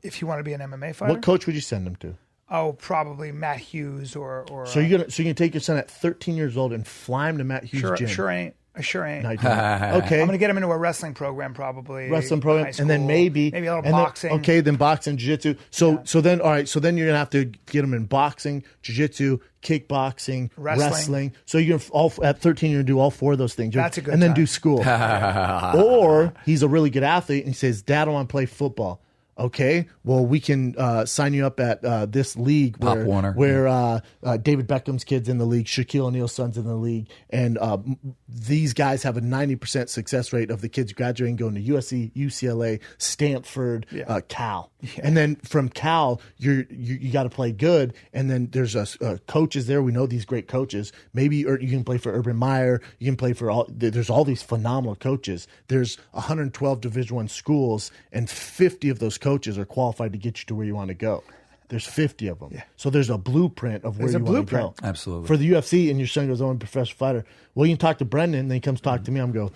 if you want to be an MMA fighter? What coach would you send him to? Oh, probably Matt Hughes or. So you're gonna take your son at 13 years old and fly him to Matt Hughes' gym? I sure ain't. No, you don't. Okay. I'm gonna get him into a wrestling program, probably. Wrestling program, high and then school, maybe a little and boxing. Then boxing, jiu-jitsu. So then, all right. So then you're gonna have to get him in boxing, jiu-jitsu, kickboxing, wrestling. So you're at 13, you're gonna do all four of those things. That's a good And then time. do school. Or he's a really good athlete and he says, Dad, I want to play football. Okay, well, we can sign you up at this league Pop Warner. where David Beckham's kid's in the league, Shaquille O'Neal's son's in the league, and these guys have a 90% success rate of the kids graduating, going to USC, UCLA, Stanford, Cal. Yeah. And then from Cal, you got to play good, and then there's coaches there. We know these great coaches. Maybe you can play for Urban Meyer. You can play for there's all these phenomenal coaches. There's 112 Division I schools, and 50 of those coaches are qualified to get you to where you want to go. There's 50 of them. Yeah. So there's a blueprint of where you want to go. Absolutely. For the UFC, and your son goes, I'm a professional fighter. Well, you can talk to Brendan, then he comes talk to me. I'm go,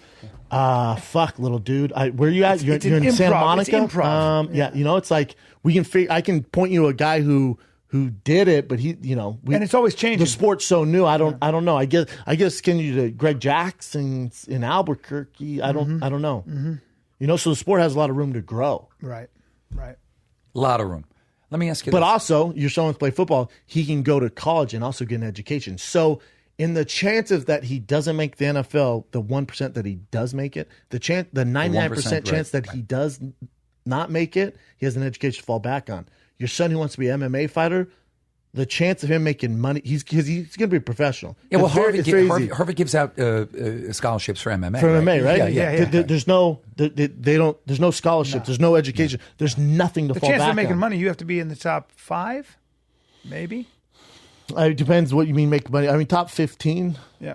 fuck, little dude. Where are you at? You're in Santa Monica? It's improv. Yeah, it's like we can I can point you to a guy who did it, but he, and it's always changing. The sport's so new. I don't know. I guess can you to Greg Jackson in Albuquerque? I don't know. Mm-hmm. So the sport has a lot of room to grow. Right. A lot of room. Let me ask you But this. also, your son wants to play football. He can go to college and also get an education. So in the chances that he doesn't make the NFL, the 1% that he does make it, the 99% chance that he does not make it, he has an education to fall back on. Your son who wants to be an MMA fighter, the chance of him making money, he's going to be a professional. Yeah, well, Harvard gives out scholarships for MMA. For MMA, right? Yeah. There's no scholarships. There's no education. There's nothing to fall back on. The chance of making money, you have to be in the top 5, maybe. It depends what you mean make money. I mean, top 15. Yeah.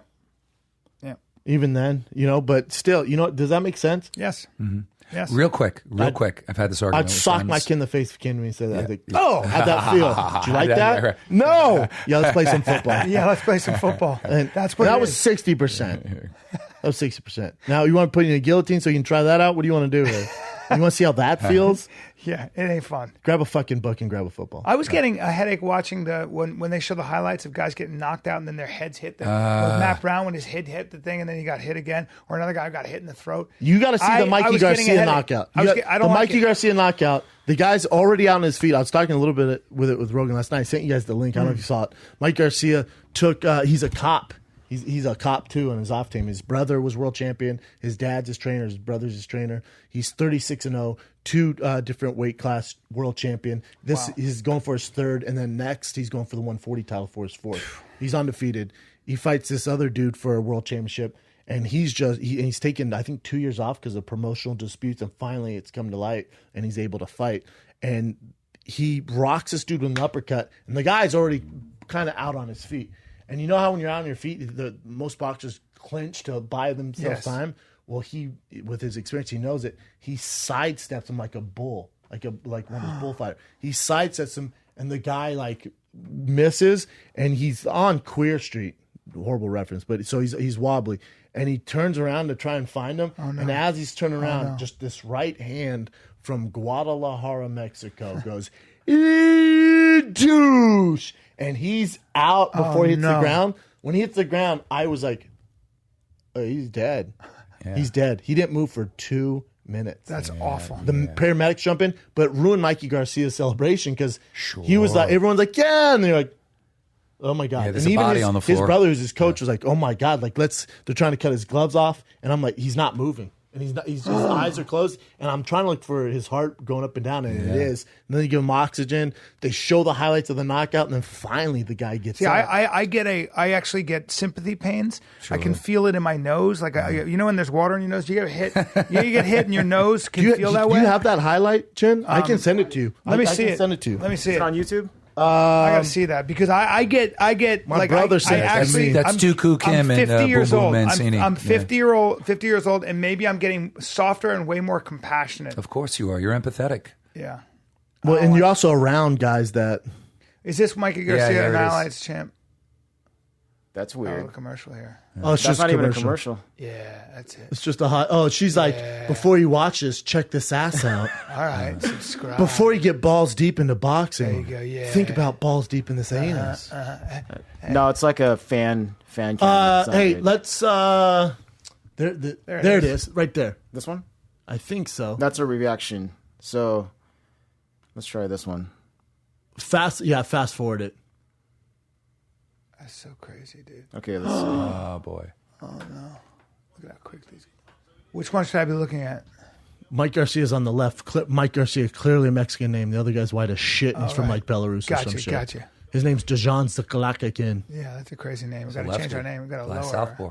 Even then, but still, does that make sense? Yes. Mm-hmm. Yes. Real quick. I've had this argument. I'd with sock friends. my kid in the face if he came to me and said that. Yeah. I'd think, how'd that feel? Did you like that? Right. No. Yeah, let's play some football. Yeah, let's play some football. And that's what that was 60%. That was 60%. Now you want to put in a guillotine so you can try that out? What do you want to do here? You want to see how that feels? Yeah, it ain't fun. Grab a fucking book and grab a football. I was getting a headache watching when they show the highlights of guys getting knocked out and then their heads hit with Matt Brown when his head hit the thing and then he got hit again, or another guy got hit in the throat. You got to see the Mikey Garcia knockout. Garcia knockout. The guy's already out on his feet. I was talking a little bit with Rogan last night. I sent you guys the link. I don't know if you saw it. Mike Garcia took. He's a cop. He's a cop too on his off team. His brother was world champion. His dad's his trainer. His brother's his trainer. He's 36-0, 2 different weight class world champion. He's going for his 3rd, and then next he's going for the 140 title for his 4th. He's undefeated. He fights this other dude for a world championship, and he's taken I think 2 years off because of promotional disputes, and finally it's come to light, and he's able to fight. And he rocks this dude with an uppercut, and the guy's already kind of out on his feet. And you know how when you're out on your feet, most boxers clinch to buy themselves time? Well, he, with his experience, he knows it. He sidesteps him like a bull, like one of those bullfighters. He sidesteps him, and the guy misses, and he's on Queer Street. Horrible reference, but so he's wobbly, and he turns around to try and find him. Oh, no. And as he's turning around, just this right hand from Guadalajara, Mexico, goes, douche. And he's out before he hits the ground. When he hits the ground, I was like, oh, he's dead. Yeah. He's dead. He didn't move for 2 minutes. That's awful. The paramedics jump in, but ruined Mikey Garcia's celebration because he was like, everyone's like, yeah. And they're like, oh my God. Yeah, there's and a even body on the floor. His brother, who's his coach, was like, oh my God, they're trying to cut his gloves off. And I'm like, he's not moving. and he's not. His eyes are closed, and I'm trying to look for his heart going up and down, and it is. And then you give him oxygen. They show the highlights of the knockout, and then finally the guy gets. See, up. I actually get sympathy pains. Sure. I can feel it in my nose, like when there's water in your nose, you get hit. You get hit, and your nose can feel that way. Do you have that highlight, Chin? I can send it to you. Let me see it. Send it to you. Let me see it on YouTube. I gotta see that because I get my brother said that's Dooku Kim and 50 years Boom Boom old. Mancini. I'm 50 years old, and maybe I'm getting softer and way more compassionate. Of course you are. You're empathetic. Yeah. Well, and you're also around guys that. Is this Mikey Garcia, an Allies champ? That's Oh, weird. a commercial here. Oh, it's That's just not even a commercial. commercial. Yeah, that's it. It's just a hot. Oh, she's like, before you watch this, check this ass out. All right, subscribe. Before you get balls deep into boxing, There you go, yeah. think about balls deep in this anus. No, it's like a fan cam. It's not Hey, good. let's. There it is, right there. This one? I think so. That's a reaction. So let's try this one. Fast forward it. That's so crazy, dude. Okay, let's see. Oh boy. Oh no! Look at how quick these. Which one should I be looking at? Mike Garcia's on the left. Mike Garcia, clearly a Mexican name. The other guy's white as shit, and he's from like Belarus or some shit. Gotcha. His name's Dejan Zakalakakin. Yeah, that's a crazy name. We got to change our name. We got to lower. Southpaw.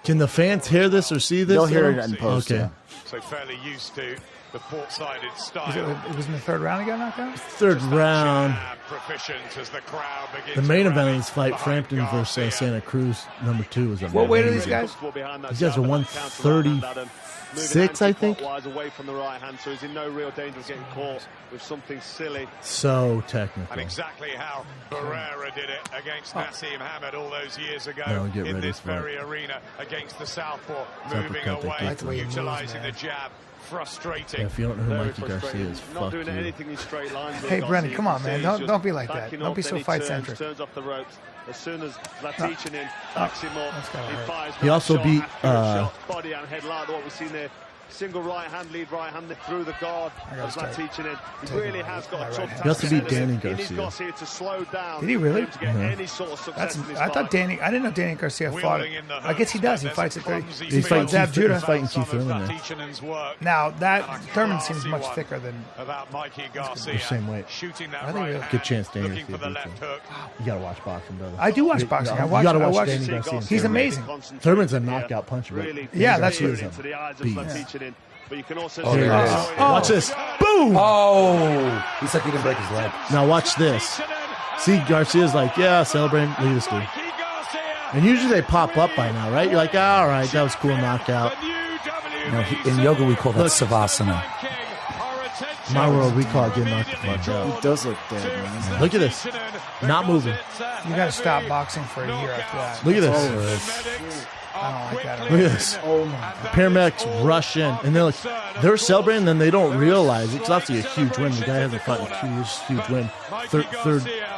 Can the fans hear this or see this? They'll hear it in post. Okay. Yeah. So fairly used to the port-sided style. It was in the third round he got knocked out? Third round. Proficient as the crowd begins The main to event rally of this fight, Frampton versus Santa Cruz, number 2, was What weight are these guys? These guys are 136, I think. Away from the right hand, so he's in no real danger of getting caught with something silly. So technical. And exactly how Barrera did it against Nassim Hamed all those years ago No, get in ready this for it. very arena against the southpaw, Southpaw moving cut that away, gets away. utilising the jab, frustrating. Yeah, if you don't know who Very Mikey Garcia frustrating. is, Not fuck doing you. anything in straight lines. Hey, Garcia, Brendan, you come can on, see man. he's Don't just be like that. backing Don't off be so any fight-centric. Turns off the ropes. As soon as Zlaticanin backs him up, gotta he hurt. fires He also shot, beat, accurate shot, body and head like what we've seen there. Single right hand, lead right hand through the guard of Zlaticanin. He really has got a tough task. He also beat Danny He needs Garcia. Garcia to slow down. Did he really? To get any sort of success in this I thought fight. Danny. I didn't know Danny Garcia fought it. I guess he does. He fights at 30. He's fighting Zab Keith, Judah. he's fighting Keith Thurman there. Now that Thurman seems much thicker than. About Mikey Garcia. They're same weight. Shooting that Are they really? right Good chance hand, Danny looking for Garcia the beats left him. hook. You gotta watch boxing, brother. I do watch boxing. I watch. You gotta I watch watch Danny Garcia. He's amazing. Thurman's a knockout puncher, but Really Yeah, that's Garcia's true. a into the eyes of beast. Zlaticanin. But you can also Oh, see there it is. Watch this. Boom! Oh, he's like he didn't break his leg. Now watch this. See, Garcia's like, yeah, celebrate. Look at this dude. And usually they pop up by now, right? You're like, all right, that was a cool knockout. You know, in yoga we call that savasana. In my world, we call it getting knocked the fuck He out. does look dead, man. Look at this. Not moving. You got to stop boxing for a year after that. Look at this. I don't like that. Look at this. The paramedics rush in, and they're celebrating, and they don't realize it's obviously a huge win. The guy hasn't fought in 2 years, huge win. Third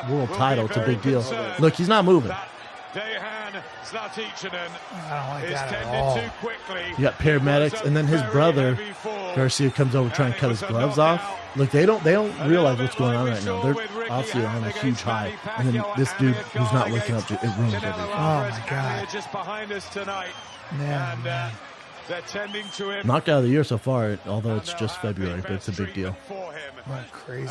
world title, it's a big deal. Look, he's not moving. Dejan Zlaticanin I don't like is that at tended all. too quickly. You got paramedics, and then his brother Garcia comes over trying to cut his gloves off. Look, they don't realize what's going on right now. They're obviously on a huge high, and then this dude who's not looking up, it ruins everything. Oh my God. Just behind us tonight. Man, man. They're tending to him. Knockout of the year so far, although it's just February, but it's a big deal. What crazy.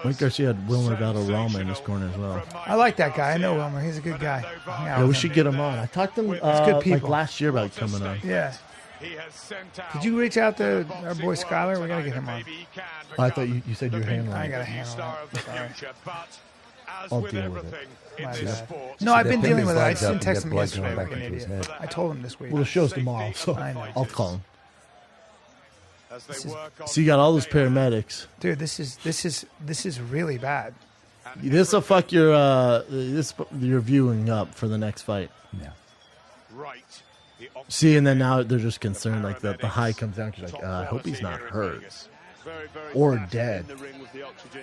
Mike Garcia had Wilmer Valderrama in his corner as well. I like that guy. I know Wilmer. He's a good guy. Yeah, we should get him on. I talked to him good like people. last year about coming on. Yeah. Did you reach out to our boy Skyler? We gotta get him on. Oh, I thought you said your hand I right. got a handle on it. Sorry. I'll deal with it. My bad. No, I've been They dealing pinned with it. I his just legs didn't up text and him got yesterday blood like going an back into his idiot. head. I told him this week. Well, the show's tomorrow, so I know. I'll call him. So you got all those paramedics. Dude, this is really bad. This will fuck your viewing up for the next fight. Yeah. See, and then now they're just concerned, like the high comes down. You're like, I hope he's not hurt. or dead.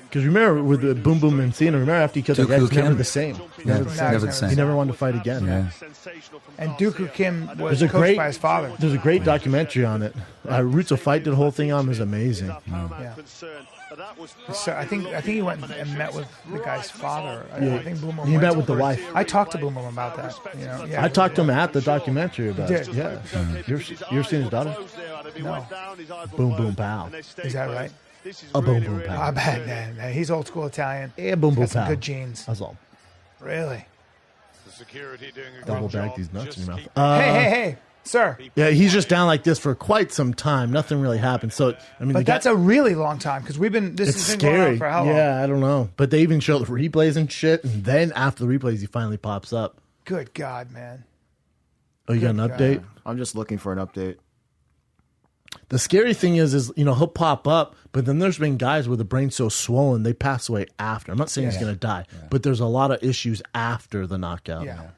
Because remember, with the Boom Boom and Cena, remember after he killed the guy, he's never the same. Never the same. He never wanted to fight again. Yeah. And Dooku Kim was coached by his father. There's a great documentary on it. Roots of Fight did a whole thing on it. It was amazing. Yeah. So I think he went and met with the guy's father. I think Boom Boom. He met with the wife. I talked to Boom Boom about that. Yeah. I talked to him at the documentary about it. Yeah. You ever seen his daughter? No. Boom Boom Pow. Is that right? A Boom Boom Pow. I bet, man. He's old school Italian. Yeah, Boom Boom Got some Pow. good genes. That's all. Really? The security doing a Double good back job. these nuts in your Just mouth. Hey, sir. Yeah, he's just down like this for quite some time. Nothing really happened. So I mean, But that's a really long time because this it's has been going scary. on for how long? Yeah, I don't know. But they even show the replays and shit, and then after the replays, he finally pops up. Good God, man. Oh, you got an Good update? I'm just looking for an update. The scary thing is he'll pop up, but then there's been guys with the brain so swollen they pass away after. I'm not saying he's going to die, but there's a lot of issues after the knockout. Yeah.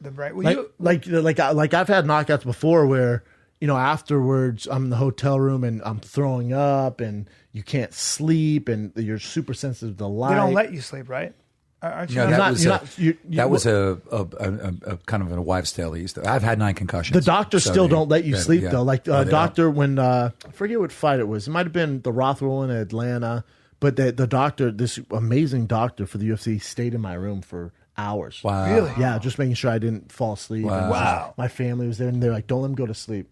The right. Well, like I've had knockouts before where afterwards I'm in the hotel room and I'm throwing up and you can't sleep and you're super sensitive to light. they don't let you sleep, right? Aren't you? No, that was you- a kind of a wives' tale. I've had 9 concussions. The doctors So still they- don't let you sleep yeah. though. Like Oh, they doctor when I forget what fight it was. It might have been the Rothwell in Atlanta, but the doctor, this amazing doctor for the UFC, stayed in my room for hours. Wow. Really? Yeah, just making sure I didn't fall asleep. Wow. And Wow. my family was there, and they're like, "Don't let him go to sleep."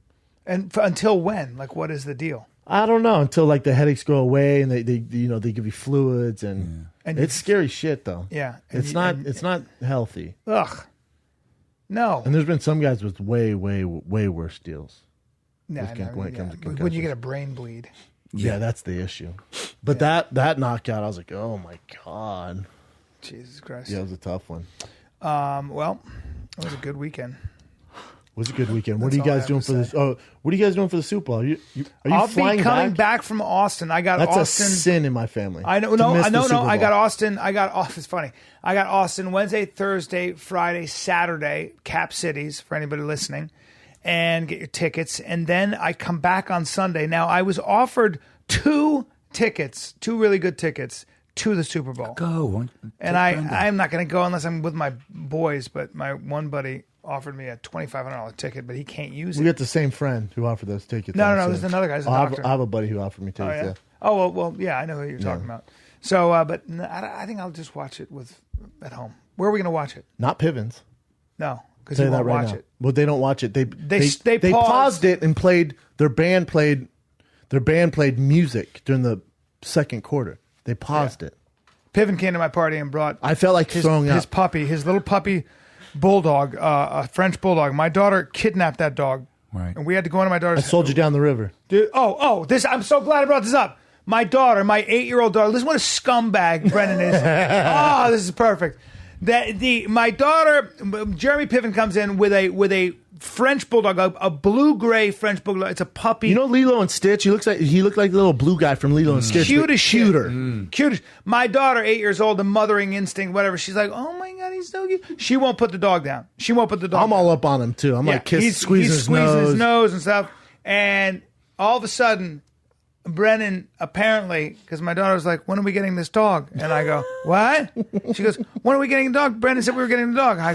And until when? Like, what is the deal? I don't know until like the headaches go away and they give you fluids and And it's scary shit though. Yeah. It's not healthy. Ugh. No. And there's been some guys with way worse deals. Nah, when it comes to when you concussions. get a brain bleed. Yeah, that's the issue. But that knockout, I was like, oh my God. Jesus Christ. Yeah, it was a tough one. Well, it was a good weekend. It was a good weekend. What That's are you all I guys have doing to for this? say. Oh, what are you guys doing for the Super Bowl? Are you I'll flying be coming back? back from Austin. I got That's Austin. a sin in my family. I know. to No, miss the no. Super I got Bowl. Austin. It's funny. I got Austin Wednesday, Thursday, Friday, Saturday, Cap Cities for anybody listening, and get your tickets. And then I come back on Sunday. Now I was offered 2 tickets, 2 really good tickets to the Super Bowl. Go. And I'm not going to go unless I'm with my boys. But my one buddy offered me a $2,500 ticket, but he can't use We it. got the same friend who offered those tickets. No, also. there's another guy. He's a I have doctor. a buddy who offered me tickets. Oh, yeah. Yeah. Oh, well, yeah, I know who you're talking about. So, but I think I'll just watch it at home. Where are we going to watch it? Not Pivens. No, because Say you that won't right watch now. it. Well, they don't watch it. They They paused it and played their band played music during the second quarter. They paused it. Piven came to my party and brought I felt like throwing his up. puppy, his little puppy bulldog, a French bulldog. My daughter kidnapped that dog. Right. And we had to go into my I daughter's sold you down the river. Dude, this I'm so glad I brought this up. My daughter, my 8-year-old daughter, listen what a scumbag Brennan is. Oh, this is perfect. My daughter, Jeremy Piven comes in with a French bulldog, a blue-gray French bulldog. It's a puppy. You know Lilo and Stitch? He looked like the little blue guy from Lilo and Stitch. Cute but as shit. cuter. Cute as, my daughter, 8 years old, the mothering instinct, whatever. She's like, oh my God, he's so cute. She won't put the dog down. I'm all up on him too. I'm like squeezing he's his squeezing nose. his nose and stuff. And all of a sudden, Brennan, apparently, because my daughter was like, when are we getting this dog? And I go, what? She goes, when are we getting the dog? Brennan said we were getting the dog. I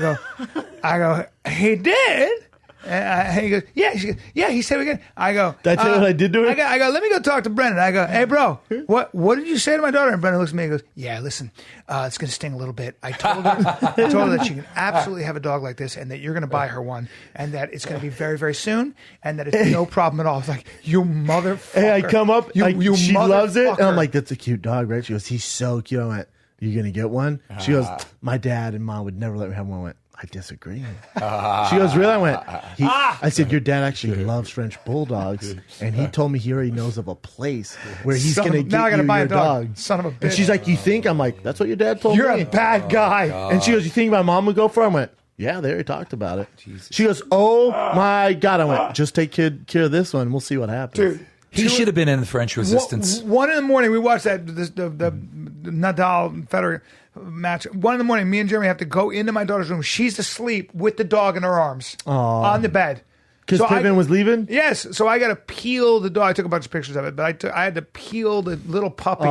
go, he did? And he goes, yeah. She goes, yeah, he said we get. I go, Did I tell you what I did to her? I go, let me go talk to Brennan. I go, hey, bro, what did you say to my daughter? And Brennan looks at me and goes, yeah, listen, it's going to sting a little bit. I told her that she can absolutely have a dog like this and that you're going to buy her one and that it's going to be very, very soon and that it's no problem at all. It's like, you motherfucker. Hey, I come up, she loves it, and motherfucker. I'm like, that's a cute dog, right? She goes, he's so cute. I went, you gonna get one? She goes, my dad and mom would never let me have one. I went, I disagree. She goes, really? I went, I said, your dad actually loves French bulldogs, and he told me he already knows of a place where he's Son gonna of- get now I gotta you buy your a dog. dog. Son of a And bitch. she's like, you think? I'm like, that's what your dad told You're me. a bad guy. And she goes, you think my mom would go for it? I went, yeah, they already talked about it. She goes, oh my God. I went, just take care of this one. We'll see what happens. Dude. He should have been in the French Resistance. 1 in the morning, we watched the Nadal Federer match. 1 in the morning, me and Jeremy have to go into my daughter's room. She's asleep with the dog in her arms on the bed. Because Piven was leaving? Yes. So I got to peel the dog. I took a bunch of pictures of it, but I had to peel the little puppy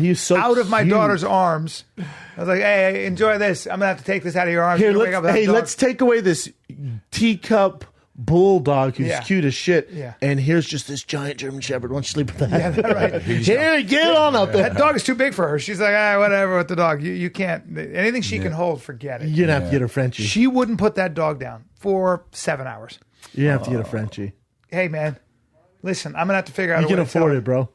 he was so out of my cute. daughter's arms. I was like, hey, enjoy this. I'm going to have to take this out of your arms. Here, You're gonna wake up with that dog. let's take away this teacup bulldog who's cute as shit. Yeah. And here's just this giant German Shepherd. Why don't you sleep with that? Yeah, that's right. Here, get on up there. That dog is too big for her. She's like, whatever with the dog. You can't. Anything she can hold, forget it. You're going to have to get a Frenchie. She wouldn't put that dog down for 7 hours. You're going to have to get a Frenchie. Hey, man. Listen, I'm going to have to figure out You a way can to tell afford her. it, bro.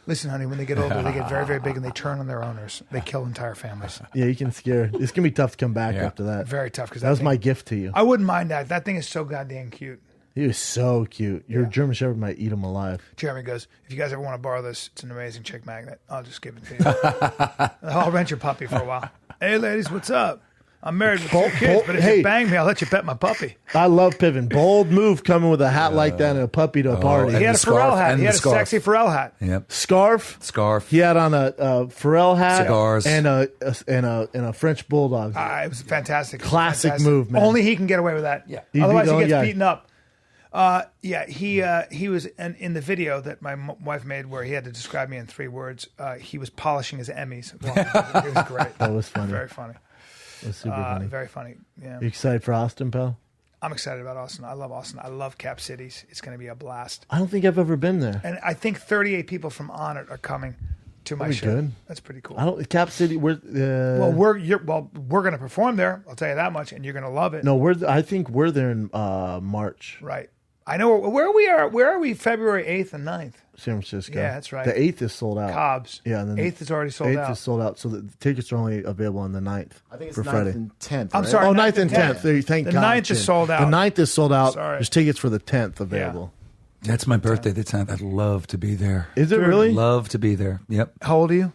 Listen, honey, when they get older, they get very, very big and they turn on their owners. They kill entire families. Yeah, you can scare. It's going to be tough to come back after that. Very tough. Because That was my gift to you. I wouldn't mind that. That thing is so goddamn cute. He was so cute. Your German Shepherd might eat him alive. Jeremy goes, if you guys ever want to borrow this, it's an amazing chick magnet. I'll just give it to you. I'll rent your puppy for a while. Hey, ladies, what's up? I'm married with 2 kids, but if you bang me, I'll let you pet my puppy. I love Piven. Bold move coming with a hat like that and a puppy to a party. He had a Pharrell hat. He had a sexy Pharrell hat. Yep. Scarf. He had on a Pharrell hat, cigars, and a French bulldog. It was fantastic. Classic move, man. Only he can get away with that. Yeah. Otherwise, he gets beaten up. He was in the video that my wife made where he had to describe me in 3 words. He was polishing his Emmys. Well, it was great. That was funny. Very funny. It was super funny. Very funny. Yeah. You excited for Austin, pal? I'm excited about Austin. I love Austin. I love Cap Cities. It's going to be a blast. I don't think I've ever been there. And I think 38 people from On It are coming to my That'd be show. good. That's pretty cool. Cap City. We're we're going to perform there. I'll tell you that much, and you're going to love it. No, I think we're there in March. Right. I know where we are. Where are we? February 8th and 9th. San Francisco. Yeah, that's right. The 8th is sold out. Cobb's. Yeah, and then 8th is already sold 8th out. is sold out, so the tickets are only available on the 9th. I think it's for 9th Friday. and 10th. I'm right? sorry. Oh, 9th 9th and 10th. There, thank the God. 9th is Jim. sold out. The 9th is sold out. Sorry. There's tickets for the 10th available. That's my birthday, the 10th. I'd love to be there. Is it really? Love to be there. Yep. How old are you?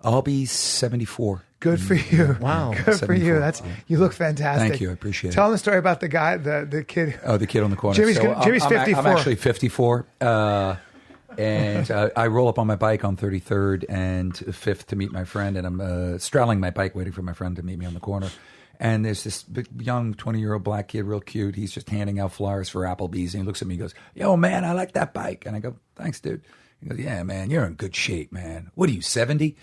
I'll be 74. Good for you. Wow. Good for 74. you. You look fantastic. Thank you. I appreciate Tell it. them the story about the guy, the kid. Oh, the kid on the corner. Jimmy's So, 54. I'm actually 54. And I roll up on my bike on 33rd and 5th to meet my friend. And I'm straddling my bike waiting for my friend to meet me on the corner. And there's this big, young 20-year-old black kid, real cute. He's just handing out flyers for Applebee's. And he looks at me and goes, "Yo, man, I like that bike." And I go, "Thanks, dude." He goes, "Yeah, man, you're in good shape, man. What are you, 70?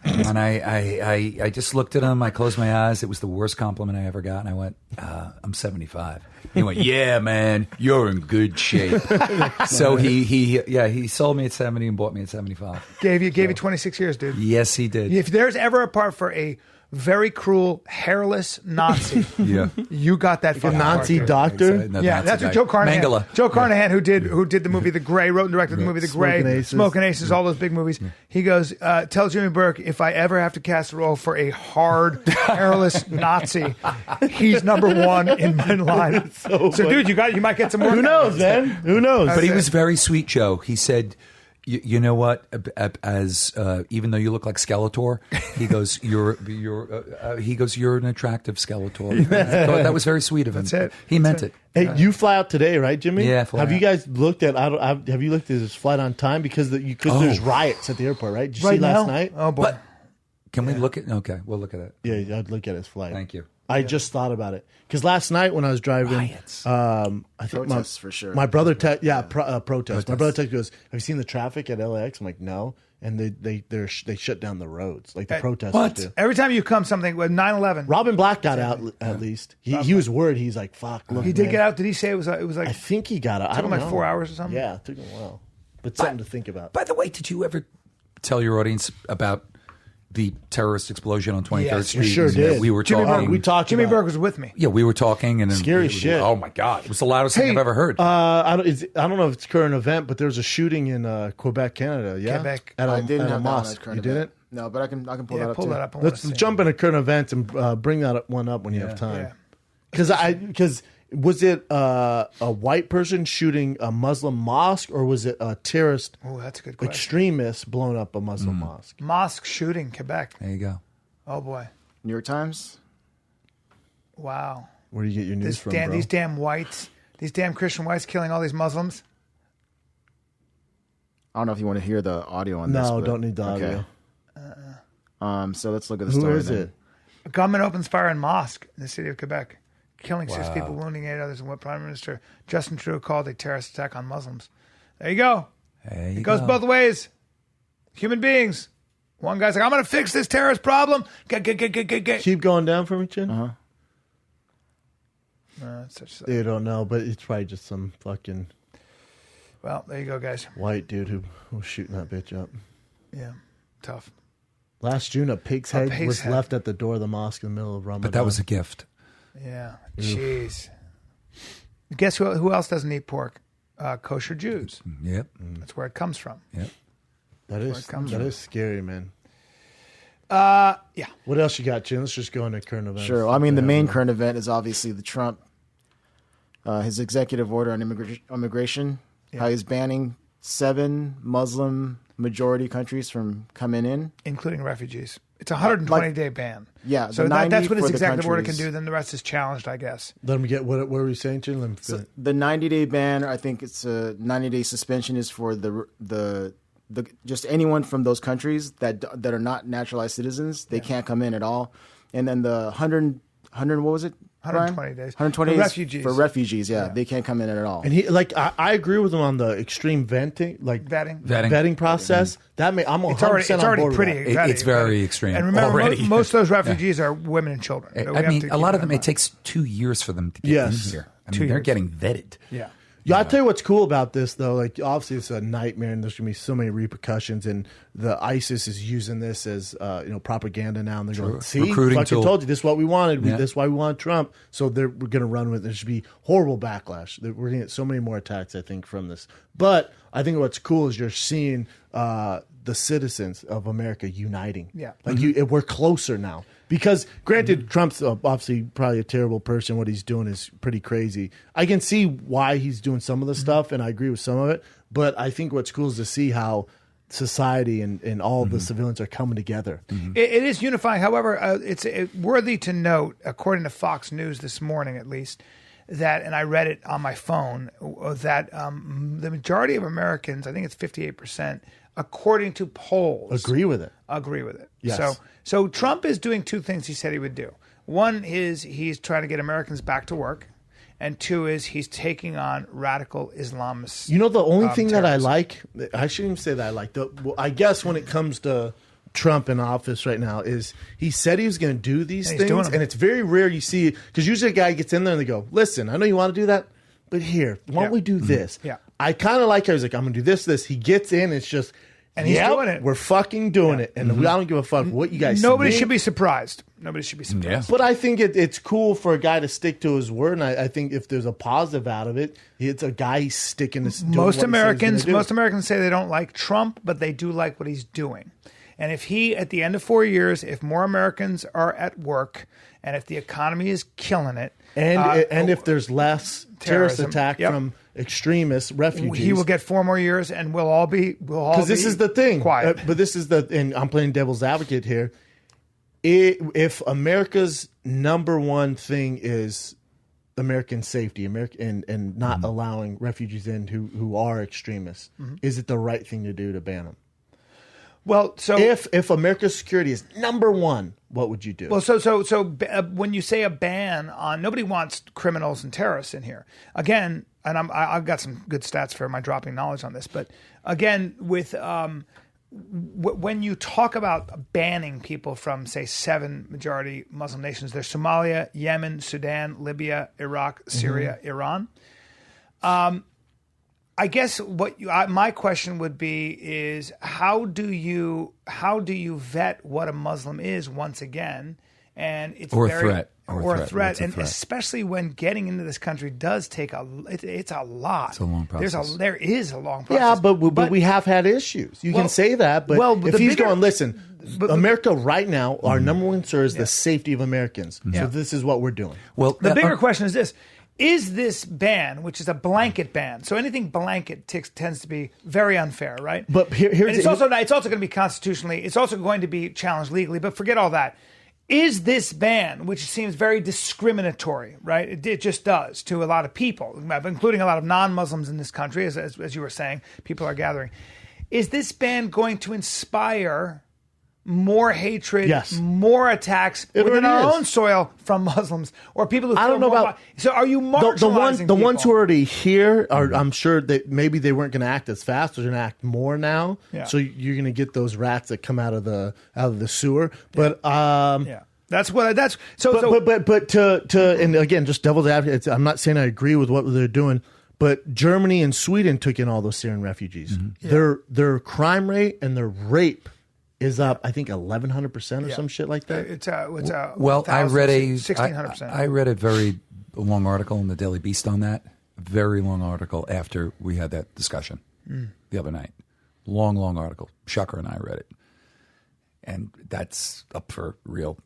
And I just looked at him. I closed my eyes. It was the worst compliment I ever got. And I went, "I'm 75. He went, "Yeah, man, you're in good shape." So he sold me at 70 and bought me at 75. Gave you 26 years, dude. Yes, he did. If there's ever a part for a very cruel, hairless Nazi, Yeah. you got that A fucking Nazi part, dude. doctor? No, Yeah, Nazi that's what guy. Joe Carnahan. Mengele. Joe Carnahan, who did the movie The Gray, wrote and directed the movie The Gray, Smoking Aces. Aces, all those big movies. He goes, "Tell Jimmy Burke if I ever have to cast a role for a hard, hairless Nazi, he's number 1 in my line." So dude, you might get some more. Who knows, man? Who knows? But he was very sweet, Joe. He said, "You know what? As even though you look like Skeletor, he goes, you're an attractive Skeletor." That was very sweet of him. That's it. He meant it. Hey, you fly out today, right, Jimmy? Yeah, I fly Have you out. guys looked at? Have you looked at his flight on time because there's riots at the airport, right? Did you Right see last now? night? Oh boy. But can we look at? Okay, we'll look at it. Yeah, I'd look at his flight. Thank you. I just thought about it because last night when I was driving, Riots. I think Protests for sure. My brother, protest. My brother goes, "Have you seen the traffic at LAX?" I'm like, "No," and they shut down the roads like the protesters what? do. Every time you come something with 9/11, Robin Black got out at least. He was worried. He's like, "Fuck." Look, he did man. get out. Did he say it was like? I think he got out. I Took him don't like know. 4 hours or something? Yeah, it took him a while, but something to think about. By the way, did you ever tell your audience about the terrorist explosion on 23rd Yes, Street? we sure And, did. We were Jimmy talking. Burke, we talked. Jimmy about Burke was with me. Yeah, we were talking, and Scary it was- shit. Oh my God, it was the loudest thing I've ever heard. I don't know if it's a current event, but there was a shooting in Quebec, Canada. Yeah, Quebec. at I a, didn't at a have that on mosque. as current You didn't? event. No, but I can pull that up Pull too. that up. I wanna Let's see. jump into current events and bring that one up when you have time. Yeah. Because was it a white person shooting a Muslim mosque, or was it a terrorist Oh, that's a good question. extremist blowing up a Muslim mosque? Mosque shooting, Quebec. There you go. Oh boy. New York Times. Wow. Where do you get your news from, bro? These damn whites, these damn Christian whites killing all these Muslims. I don't know if you want to hear the audio on this. No, but- don't need the audio. So let's look at the Who story. is then. it? A gunman opens fire on mosque in the city of Quebec, killing 6 people, wounding 8 others, and what Prime Minister Justin Trudeau called a terrorist attack on Muslims. There you go. It goes both ways. Human beings. One guy's like, I'm going to fix this terrorist problem. Keep going down for me, Chin? You don't know, but it's probably just some fucking... Well, there you go, guys. White dude who was shooting that bitch up. Yeah, tough. Last June, a pig's head was left at the door of the mosque in the middle of Ramadan. But that was a gift. Yeah, jeez. Guess who else doesn't eat pork? Kosher Jews. Yep. That's where it comes from. Yep. That is scary, man. Yeah. What else you got, Chin? Let's just go into current events. Sure. Well, I mean, the main current event is obviously the Trump, his executive order on immigration, how he's banning 7 Muslim majority countries from coming in. Including refugees. It's a 120-day ban. Yeah. So that's what his executive order can do. Then the rest is challenged, I guess. Let me get, what were we saying, Chin? So the 90-day ban, I think it's a 90-day suspension is for the just anyone from those countries that are not naturalized citizens. They can't come in at all. And then the 100 what was it? 120 days. 120 for days refugees. For refugees, yeah. They can't come in at all. And I agree with him on the extreme vetting process. That I'm 100% it's already pretty. It's very extreme. And remember, already. most of those refugees are women and children. I mean, a lot of them, it takes 2 years for them to get in here. I mean, they're getting vetted. Yeah. Yeah, I'll tell you what's cool about this, though. Like, obviously, it's a nightmare, and there's going to be so many repercussions. And the ISIS is using this as propaganda now. And they're going, see, recruiting fucking tool. told you, this is what we wanted. This is why we wanted Trump. So we're going to run with it. There should be horrible backlash. We're going to get so many more attacks, I think, from this. But I think what's cool is you're seeing the citizens of America uniting. Yeah. Like, we're closer now. Because, granted, Trump's obviously probably a terrible person. What he's doing is pretty crazy. I can see why he's doing some of the stuff, and I agree with some of it. But I think what's cool is to see how society and all the civilians are coming together. It is unifying. However, it's worthy to note, according to Fox News this morning at least, that, and I read it on my phone, that the majority of Americans, I think it's 58%, according to polls, Agree with it. Yes. So Trump is doing 2 things he said he would do. One is he's trying to get Americans back to work, and 2 is he's taking on radical Islamists. You know, the only thing that I terrorism. like, I shouldn't even say that I like, I guess when it comes to Trump in office right now, is he said he was going to do these he's doing things, them. and it's very rare you see, because usually a guy gets in there and they go, listen, I know you want to do that, but here, why don't we do this? Yeah. I kind of like how he's like, I'm going to do this. He gets in, it's just, And he's doing it. We're fucking doing it, and I don't give a fuck what you guys Nobody think. should be surprised. But I think it's cool for a guy to stick to his word, and I think if there's a positive out of it, it's a guy sticking to doing Most what Americans he say they don't like Trump, but they do like what he's doing. And if he, at the end of 4 years, if more Americans are at work, and if the economy is killing it, and if there's less terrorist terrorism, attack from extremists, refugees, he will get 4 more years, and we'll all be because this is the thing. Quiet. But this is and I'm playing devil's advocate here. If America's number one thing is American safety, and not allowing refugees in who are extremists, is it the right thing to do to ban them? Well, so if America's security is number one, what would you do? Well, so when you say a ban on, nobody wants criminals and terrorists in here. Again, and I've got some good stats for my dropping knowledge on this, but again, with when you talk about banning people from, say, 7 majority Muslim nations, there's Somalia, Yemen, Sudan, Libya, Iraq, Syria, Iran. I guess my question would be is how do you vet what a Muslim is once again, and it's or very, a threat, and especially when getting into this country does take it's a lot. It's a long process. There is a long process. Yeah, but we have had issues. You can say that, but if he's going, listen, America right now, our number one concern is the safety of Americans. So this is what we're doing. Well, the bigger question is this. Is this ban, which is a blanket ban, so anything blanket tends to be very unfair, right? But it's also going to be constitutionally, it's also going to be challenged legally, but forget all that. Is this ban, which seems very discriminatory, right? It just does to a lot of people, including a lot of non-Muslims in this country, as you were saying, people are gathering. Is this ban going to inspire more hatred, Yes. more attacks It within already our is. own soil from Muslims or people who I feel don't know more about so are you marginalizing the ones who people? are already here are. I'm sure that maybe they weren't going to act as fast. They're going to act more now. Yeah. So you're going to get those rats that come out of the sewer. But Yeah. But to and again, just devil's advocate. I'm not saying I agree with what they're doing, but Germany and Sweden took in all those Syrian refugees. Their crime rate and their rape is up, I think 1,100% or some shit like that. it's Well, I read 1,600%. I read a very long article in the Daily Beast on that. Very long article after we had that discussion the other night. Long article. Shucker and I read it, and that's up for real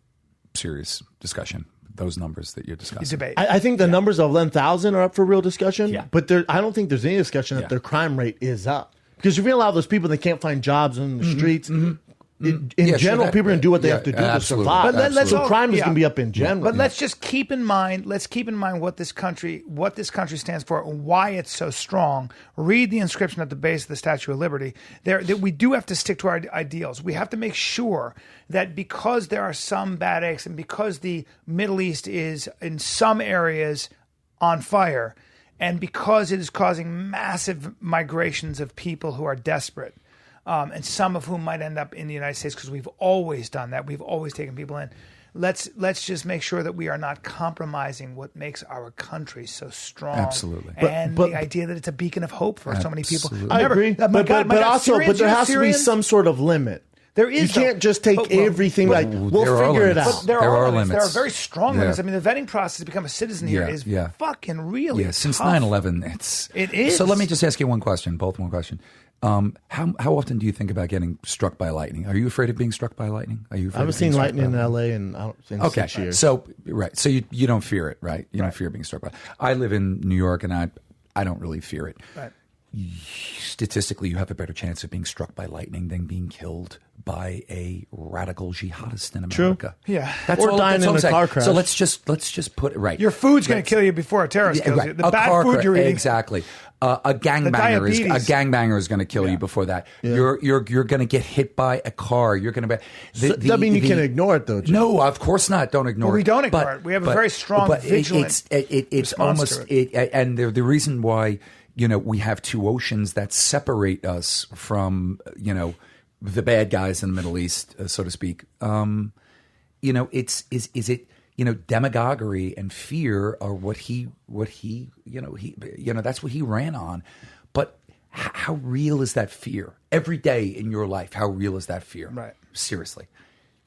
serious discussion. Those numbers that you're discussing. Debate. I think the numbers of 11,000 are up for real discussion. Yeah. But I don't think there's any discussion that their crime rate is up. Because if you allow those people that can't find jobs in the streets, in general, people are going to do what they have to do to survive. But so crime is going to be up in general. But let's just keep in mind. Let's keep in mind what this country stands for, and why it's so strong. Read the inscription at the base of the Statue of Liberty. That we do have to stick to our ideals. We have to make sure that because there are some bad eggs, and because the Middle East is in some areas on fire, and because it is causing massive migrations of people who are desperate. And some of whom might end up in the United States because we've always done that. We've always taken people in. Let's just make sure that we are not compromising what makes our country so strong. Absolutely. And the idea that it's a beacon of hope for so many people. I agree. But there has to be some sort of limit. There is. You can't just take everything like, we'll figure it out. But there are limits. There are very strong limits. I mean, the vetting process to become a citizen here is fucking really tough. Since 9/11, it is. So let me just ask you one question, both one question. How often do you think about getting struck by lightning? Are you afraid of being struck by lightning? Are you? I haven't seen lightning in L.A. in 6 years. So you don't fear it, right? You don't fear being struck by. I live in New York, and I don't really fear it. Right. Statistically, you have a better chance of being struck by lightning than being killed by a radical jihadist in America. True. Yeah. Or dying in a car crash. So let's just put it right. Your food's going to kill you before a terrorist kills you. The bad food you're eating. Exactly. A gangbanger is going to kill you before that. Yeah. You're going to get hit by a car. You're going to be. That means you can ignore it though. Jim. No, of course not. Don't ignore it. We don't ignore it. We have a very strong, vigilant. It's almost and the reason why we have two oceans that separate us from the bad guys in the Middle East, so to speak. Is it demagoguery and fear are what he that's what he ran on. But how real is that fear? Every day in your life, how real is that fear? Right. Seriously.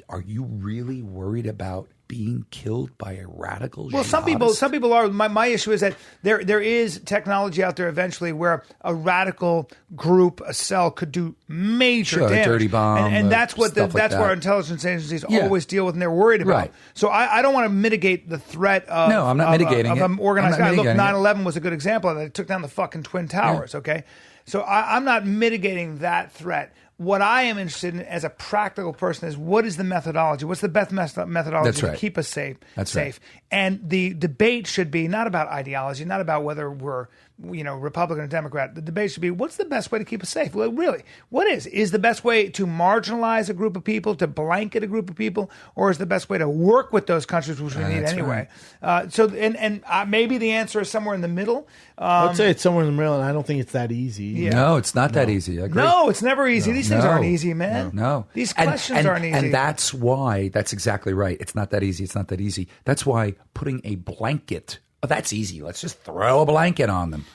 Are you really worried about being killed by a radical jihadist? Well, some people are. My issue is that there is technology out there eventually where a radical group, a cell, could do major damage. Dirty bomb, and that's what stuff like that's that. where intelligence agencies always deal with, and they're worried about. Right. So I don't want to mitigate the threat of No, I'm not mitigating it. Of an organized guy. Look, mitigating it. 9/11 was a good example of that. It took down the fucking Twin Towers. Okay, so I'm not mitigating that threat. What I am interested in as a practical person is what is the methodology? What's the best methodology to keep us safe? That's right. And the debate should be not about ideology, not about whether we're Republican or Democrat. The debate should be what's the best way to keep us safe? Well, really, what is the best way to marginalize a group of people, to blanket a group of people, or is the best way to work with those countries, which we need anyway? Right. Maybe the answer is somewhere in the middle. I'd say it's somewhere in the middle, and I don't think it's that easy. Yeah. No, it's not that easy. I agree. No, it's never easy. These things aren't easy, man. No. These questions aren't easy. And that's why, that's exactly right. It's not that easy. It's not that easy. That's why putting a blanket, that's easy. Let's just throw a blanket on them.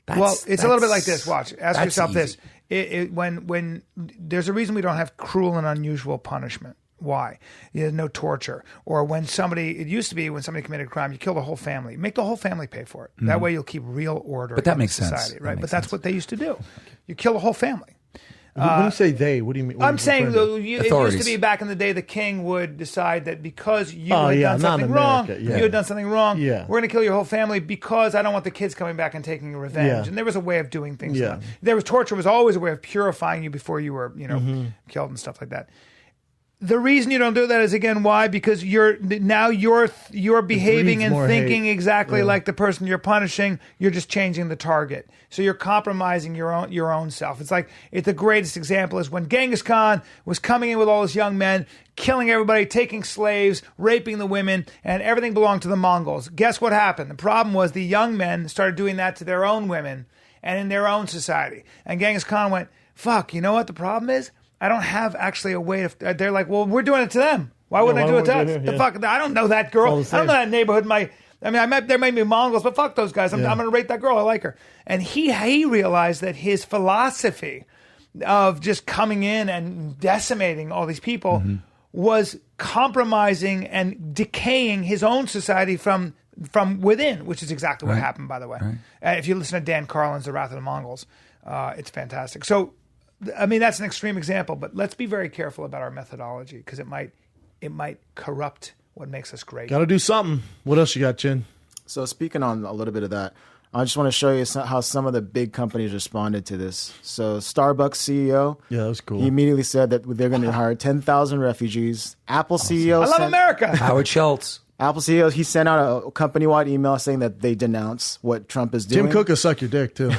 It's a little bit like this. Watch. Ask yourself easy. this. When there's a reason we don't have cruel and unusual punishment. Why? There's no torture. Or it used to be when somebody committed a crime, you kill the whole family. Make the whole family pay for it. Mm-hmm. That way you'll keep real order in society, sense. right? But that's what they used to do. You kill the whole family. When you say they, what do you mean? I'm saying it used to be back in the day the king would decide that because you had done something wrong, you had done something wrong, we're going to kill your whole family because I don't want the kids coming back and taking revenge. Yeah. And there was a way of doing things. Torture was always a way of purifying you before you were, killed and stuff like that. The reason you don't do that is, again, why? Because you're behaving and thinking hate. exactly like the person you're punishing. You're just changing the target. So you're compromising your own self. It's like the greatest example is when Genghis Khan was coming in with all his young men, killing everybody, taking slaves, raping the women, and everything belonged to the Mongols. Guess what happened? The problem was the young men started doing that to their own women and in their own society. And Genghis Khan went, fuck, you know what the problem is? I don't have actually a way to... They're like, well, we're doing it to them. Why wouldn't I do it to us? The fuck? I don't know that girl. I don't know that neighborhood. There may be Mongols, but fuck those guys. I'm going to rape that girl. I like her. And he realized that his philosophy of just coming in and decimating all these people was compromising and decaying his own society from within, which is exactly what happened, by the way. Right. If you listen to Dan Carlin's The Wrath of the Mongols, it's fantastic. So, I mean, that's an extreme example, but let's be very careful about our methodology because it might corrupt what makes us great. Got to do something. What else you got, Chin? So speaking on a little bit of that, I just want to show you how some of the big companies responded to this. So Starbucks CEO, that was cool. He immediately said that they're going to hire 10,000 refugees. Apple CEO, I love America. Howard Schultz. Apple CEO, he sent out a company-wide email saying that they denounce what Trump is doing. Tim Cook will suck your dick too.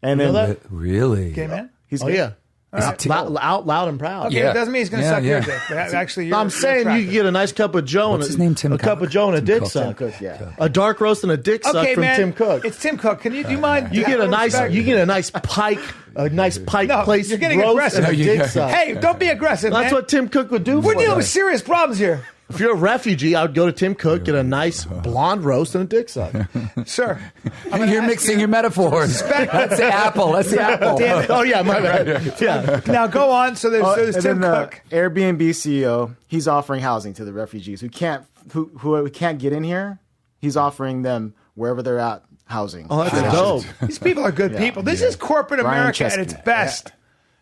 And you know then that? Really? Gay man? He's gay. Yeah. Out loud and proud. Okay, it doesn't mean he's going to suck your dick. But actually, I'm saying you can get a nice cup of Joe What's his name? Tim a Cook? cup of Joe and a dick suck. Tim Cook, yeah. A dark roast and a dick suck from man, Tim Cook. It's Tim Cook. Do you mind? You get a nice pike place you're getting roast aggressive. and a dick suck. Hey, don't be aggressive. That's man. what Tim Cook would do. We're for dealing you. with serious problems here. If you're a refugee, I would go to Tim Cook, get a nice blonde roast and a dick suck. Sir, You're mixing your metaphors. That's the apple. That's the apple. Damn it. Oh yeah, my bad. Yeah. Now go on. So there's and Tim then Cook. Airbnb CEO, he's offering housing to the refugees who can't get in here. He's offering them wherever they're at housing. Oh, that's dope. These people are good people. This is corporate Bryan America at its best.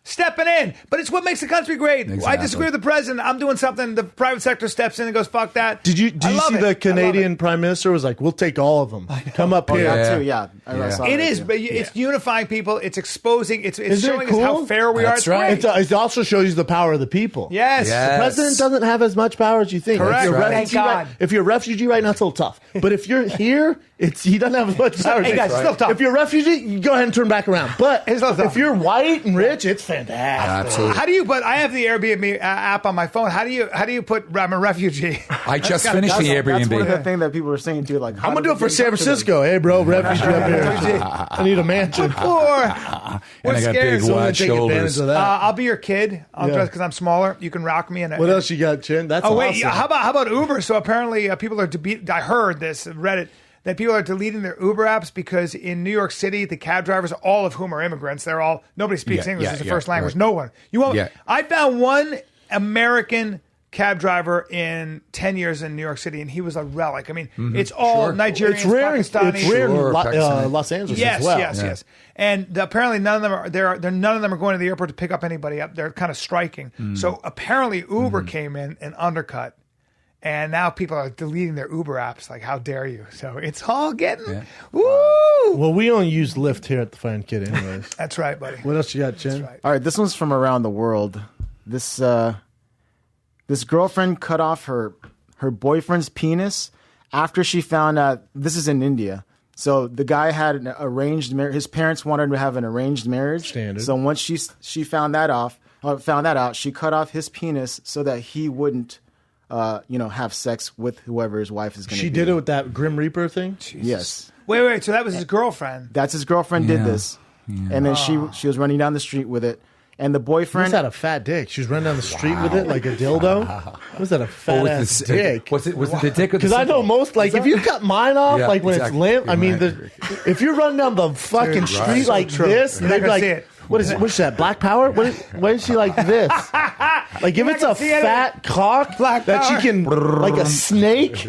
Stepping in, but it's what makes the country great. Exactly. I disagree with the president. I'm doing something. The private sector steps in and goes, "Fuck that." Did you see the Canadian Prime Minister was like, "We'll take all of them. Come up here." That too, yeah. I saw It that is, too. but it's unifying people. It's exposing. It's Isn't it showing us how cool? fair we That's are. right. It's great. It also shows you the power of the people. Yes. Yes. The president doesn't have as much power as you think. Correct. If you're, a Thank refugee God. if you're a refugee right now, it's a little tough. But if you're here, he doesn't have as much power. Hey, guys, it's still tough. If you're a refugee, you go ahead and turn back around. But It's still tough. if you're white and rich, it's fantastic. Absolutely. How do you put? I have the Airbnb app on my phone. How do you put? I'm a refugee. I just finished the That's one of the Airbnb. things that people were saying too. Like, I'm gonna do it for San Francisco. Hey, bro, refugee up here. I need a mansion. Or And we're I got scared. big So I'm gonna wide take advantage shoulders. of that. I'll be your kid. I'll dress because I'm smaller. You can rock me in it. What else you got, Chin? That's Oh wait, awesome. how about Uber? So apparently people are I heard this, read it, that people are deleting their Uber apps because in New York City, the cab drivers, all of whom are immigrants, nobody speaks English as a first language. right. No one. You won't. Yeah. I found one American cab driver in 10 years in New York City, and he was a relic. I mean, it's all Sure. Nigerians, It's rare. Pakistanis. It's rare in Sure, Pakistani. Los Angeles Yes, as well. yes. And apparently none of them are none of them are going to the airport to pick up anybody up. They're kind of striking. So apparently Uber came in and undercut. And now people are deleting their Uber apps. Like, how dare you? So it's all getting, woo! Well, we only use Lyft here at the Fine Kid anyways. That's right, buddy. What else you got, Chin? That's right. All right, this one's from around the world. This girlfriend cut off her boyfriend's penis after she found out. This is in India. So the guy had an arranged marriage. His parents wanted him to have an arranged marriage. Standard. So once she found that out, she cut off his penis so that he wouldn't, have sex with whoever his wife is going to be. She did it with that Grim Reaper thing? Yes. Wait. So that was his girlfriend. That's his girlfriend did this. And then she was running down the street with it. And the boyfriend... Was that a fat dick? She was running down the street with it like a dildo? Was that a fat ass dick? Was it the dick? Because I know most, like, if you cut mine off, Yeah, like when exactly. it's limp, I mean, Right. if you're running down the fucking street So like true. this, You're they'd not be gonna like, see it. what's that, Black Power? Why is she like this? Like, if You're it's not a gonna see it. fat cock Black that Power. she can, like a snake,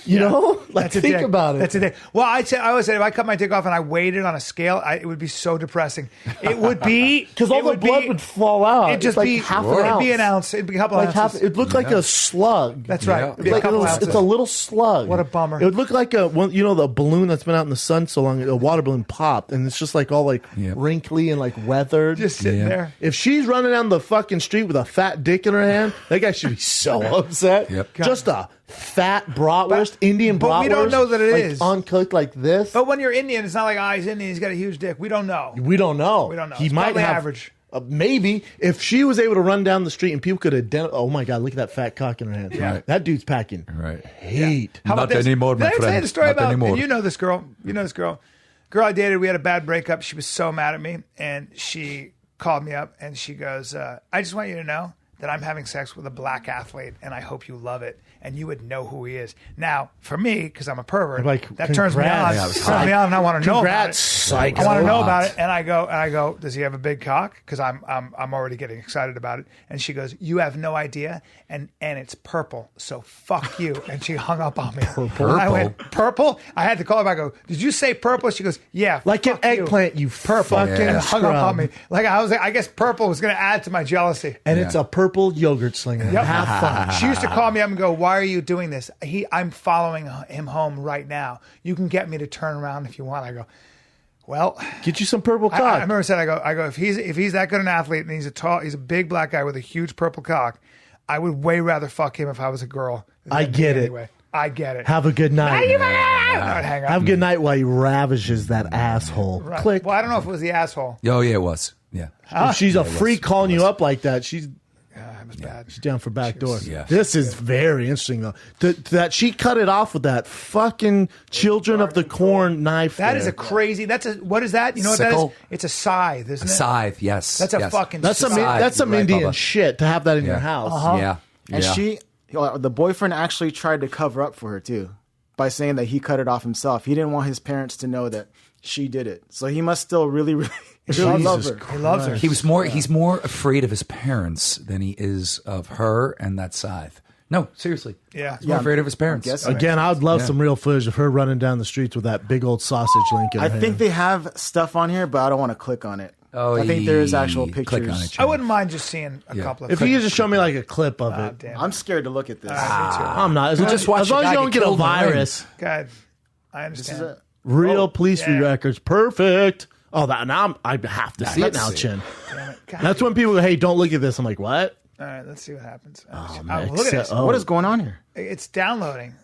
You know? Like, That's a think dick. about it. That's a dick. Well, I always say if I cut my dick off and I weighed it on a scale, it would be so depressing. It would be Because all the blood would fall out. It'd just It's like be half an It'd ounce. be an ounce. It'd be a couple Like ounces. it looked like a slug. That's right. Yeah. It'd be a Like couple it's ounces. a little slug. What a bummer. It would look like the balloon that's been out in the sun so long, a water balloon popped, and it's just like all like wrinkly and like weathered. Just sitting there. If she's running down the fucking street with a fat dick in her hand, that guy should be so upset. Yep. Just a fat bratwurst, Indian but bratwurst. we don't know that it like, is. uncooked like this. But when you're Indian, it's not like, he's Indian, he's got a huge dick. We don't know. We don't know. We don't know. He It's might probably have average. Maybe if she was able to run down the street and people could identify. Oh my God! Look at that fat cock in her hand. Yeah. That dude's packing heat. How about Not this? anymore, my Did I tell you friend. the story Not about? anymore. And you know this girl. Girl I dated. We had a bad breakup. She was so mad at me, and she called me up and she goes, "I just want you to know that I'm having sex with a black athlete, and I hope you love it, and you would know who he is." Now, for me, because I'm a pervert, Like, that turns me on. congrats. Turns me on, and I want to know about Congrats, it. psycho. I want to know about it, and I go, "Does he have a big cock?" Because I'm already getting excited about it. And she goes, "You have no idea, and it's purple, so fuck you." And she hung up on me. Purple. I went, "Purple?" I had to call her back. I go, "Did you say purple?" She goes, "Yeah, Like an fuck you." eggplant, you Purple. fucking And hung up scrub. on me. Like I guess purple was going to add to my jealousy. And it's a purple yogurt slinger. Yep. Have fun. She used to call me up and go, "Why are you doing this? I'm following him home right now. You can get me to turn around if you want." I go, "Well, Get you some purple cock. I remember said, I go, if he's that good an athlete and he's a big black guy with a huge purple cock, I would way rather fuck him if I was a girl." I get it. Anyway, I get it. Have a good night. I would hang up. Have a good night while he ravishes that asshole. Right. Click. Well, I don't know if it was the asshole. Oh, yeah, it was. Yeah. If she's a freak calling you up like that, she's It was bad. down for backdoor. Yeah. This is very interesting, though. That she cut it off with that fucking Children of the Corn knife. That there. is a crazy. What is that? You know what that is? Sickle? It's a scythe, isn't it? Scythe, yes. That's a yes. fucking. That's some Scythe, that's some right, Indian Bubba. shit to have that in your Yeah. house. Yeah. And yeah. the boyfriend actually tried to cover up for her too by saying that he cut it off himself. He didn't want his parents to know that she did it. So he must still really, really, really love her. He loves her. He's more afraid of his parents than he is of her and that scythe. No, seriously. Yeah. He's more afraid of his parents. guess so. Again, I would love some real footage of her running down the streets with that big old sausage link in her I think hand. they have stuff on here, but I don't want to click on it. Oh, I think there is actual click pictures. on it, I wouldn't mind just seeing a couple of. If you could just show me like a clip of Oh, it. damn. I'm scared to look at this. I'm not. As, Just watch as long a as guy you don't get get a killed in the ring. virus. God, I This is understand. a, Real police yeah. records. Perfect. Oh, that now I have to see it let's now, see it. Chin. Damn it. God. That's when people go, "Hey, don't look at this." I'm like, "What?" All right, let's see what happens. man, Look at this. oh. what is going on here? It's downloading.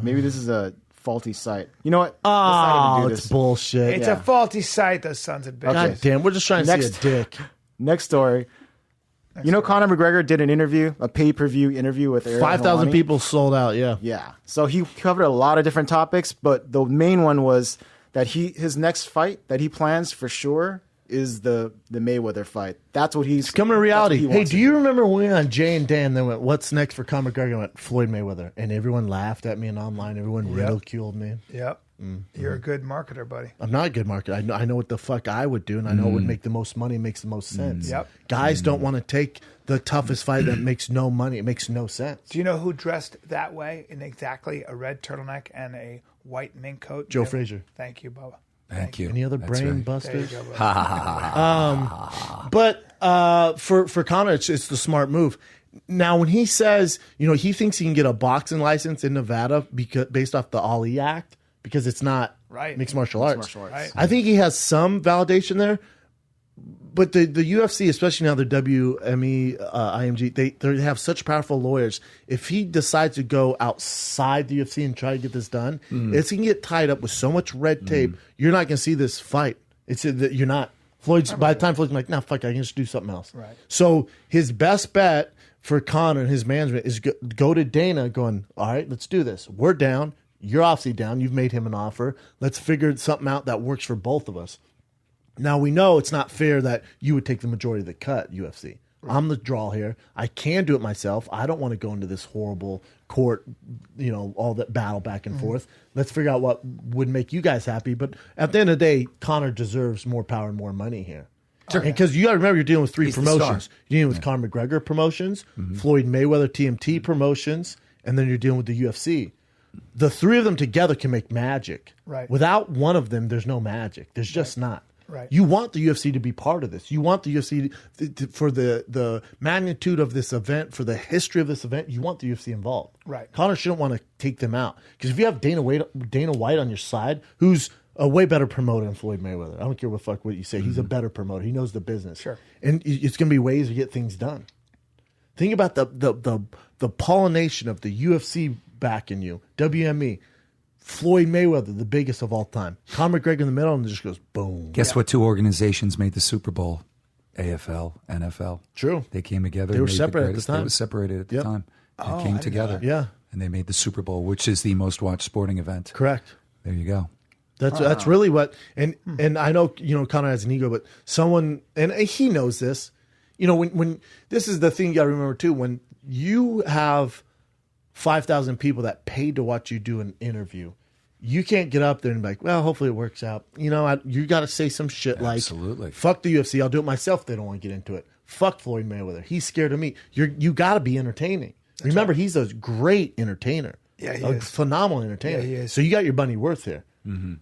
Maybe this is a faulty site. You know what? Let's not Oh, even do it's this. bullshit. It's Yeah. a faulty site, those sons of bitches. God damn, we're just trying to Next. see a dick. Next story. You know, Conor McGregor did an interview, a pay-per-view interview with Ariel 5,000 Helwani? people sold out. Yeah. Yeah. So he covered a lot of different topics, but the main one was that his next fight that he plans for sure is the Mayweather fight. That's what he's Coming to that's what reality. he Hey, wants do to you remember when we went on Jay and Dan? They went, "What's next for Conor McGregor?" I went, "Floyd Mayweather," and everyone laughed at me and online. Everyone ridiculed me. Yep. You're a good marketer, buddy. I'm not a good marketer. I know what the fuck I would do, and I know what would make the most money, makes the most sense. Yep. Guys don't want to take the toughest fight that makes no money. It makes no sense. Do you know who dressed that way in exactly a red turtleneck and a white mink coat? Joe Jim? Frazier. Thank you, Bubba. Thank you. Any other That's brain right. There you busters? go, Bubba. But for Conor, it's the smart move. Now, when he says, he thinks he can get a boxing license in Nevada based off the Ali Act because it's not Right. mixed martial arts. martial arts. Right. I think he has some validation there. But the UFC, especially now, their WME, IMG, they have such powerful lawyers. If he decides to go outside the UFC and try to get this done, it's going to get tied up with so much red tape. You're not going to see this fight. It's that you're not. By the time Floyd's like, "Nah, fuck, I can just do something else." Right. So his best bet for Conor and his management is go to Dana going, "All right, let's do this. We're down. You're obviously down. You've made him an offer. Let's figure something out that works for both of us." Now, we know it's not fair that you would take the majority of the cut, UFC. I'm the draw here. I can do it myself. I don't want to go into this horrible court, all that battle back and forth. Let's figure out what would make you guys happy. But at the end of the day, Conor deserves more power and more money here. Because you got to remember, you're dealing with three He's the promotions. star. You're dealing with Conor McGregor promotions, Floyd Mayweather TMT promotions, and then you're dealing with the UFC. The three of them together can make magic. Right. Without one of them, there's no magic. There's just not. Right. You want the UFC to be part of this. You want the UFC for the magnitude of this event, for the history of this event. You want the UFC involved. Right. Conor shouldn't want to take them out because if you have Dana White on your side, who's a way better promoter than Floyd Mayweather. I don't care what you say. He's a better promoter. He knows the business. Sure. And it's going to be ways to get things done. Think about the pollination of the UFC backing you, WME, Floyd Mayweather, the biggest of all time, Conor McGregor in the middle, and it just goes boom. Guess what? Two organizations made the Super Bowl: AFL, NFL. True. They came together. They were made separated at the greatest- time. They were separated at the Yep. time. They came together. Yeah. And they made the Super Bowl, which is the most watched sporting event. Correct. There you go. That's really what, and I know, Conor has an ego, but someone, and he knows this, when this is the thing you got to remember too, when you have 5,000 people that paid to watch you do an interview, you can't get up there and be like, well, hopefully it works out. You got to say some shit Absolutely. like, fuck the UFC. I'll do it myself if they don't want to get into it. Fuck Floyd Mayweather. He's scared of me. You got to be entertaining. Remember, he's a great entertainer. Yeah, he a is. phenomenal entertainer. Yeah, he is. So you got your money worth here. Mm-hmm.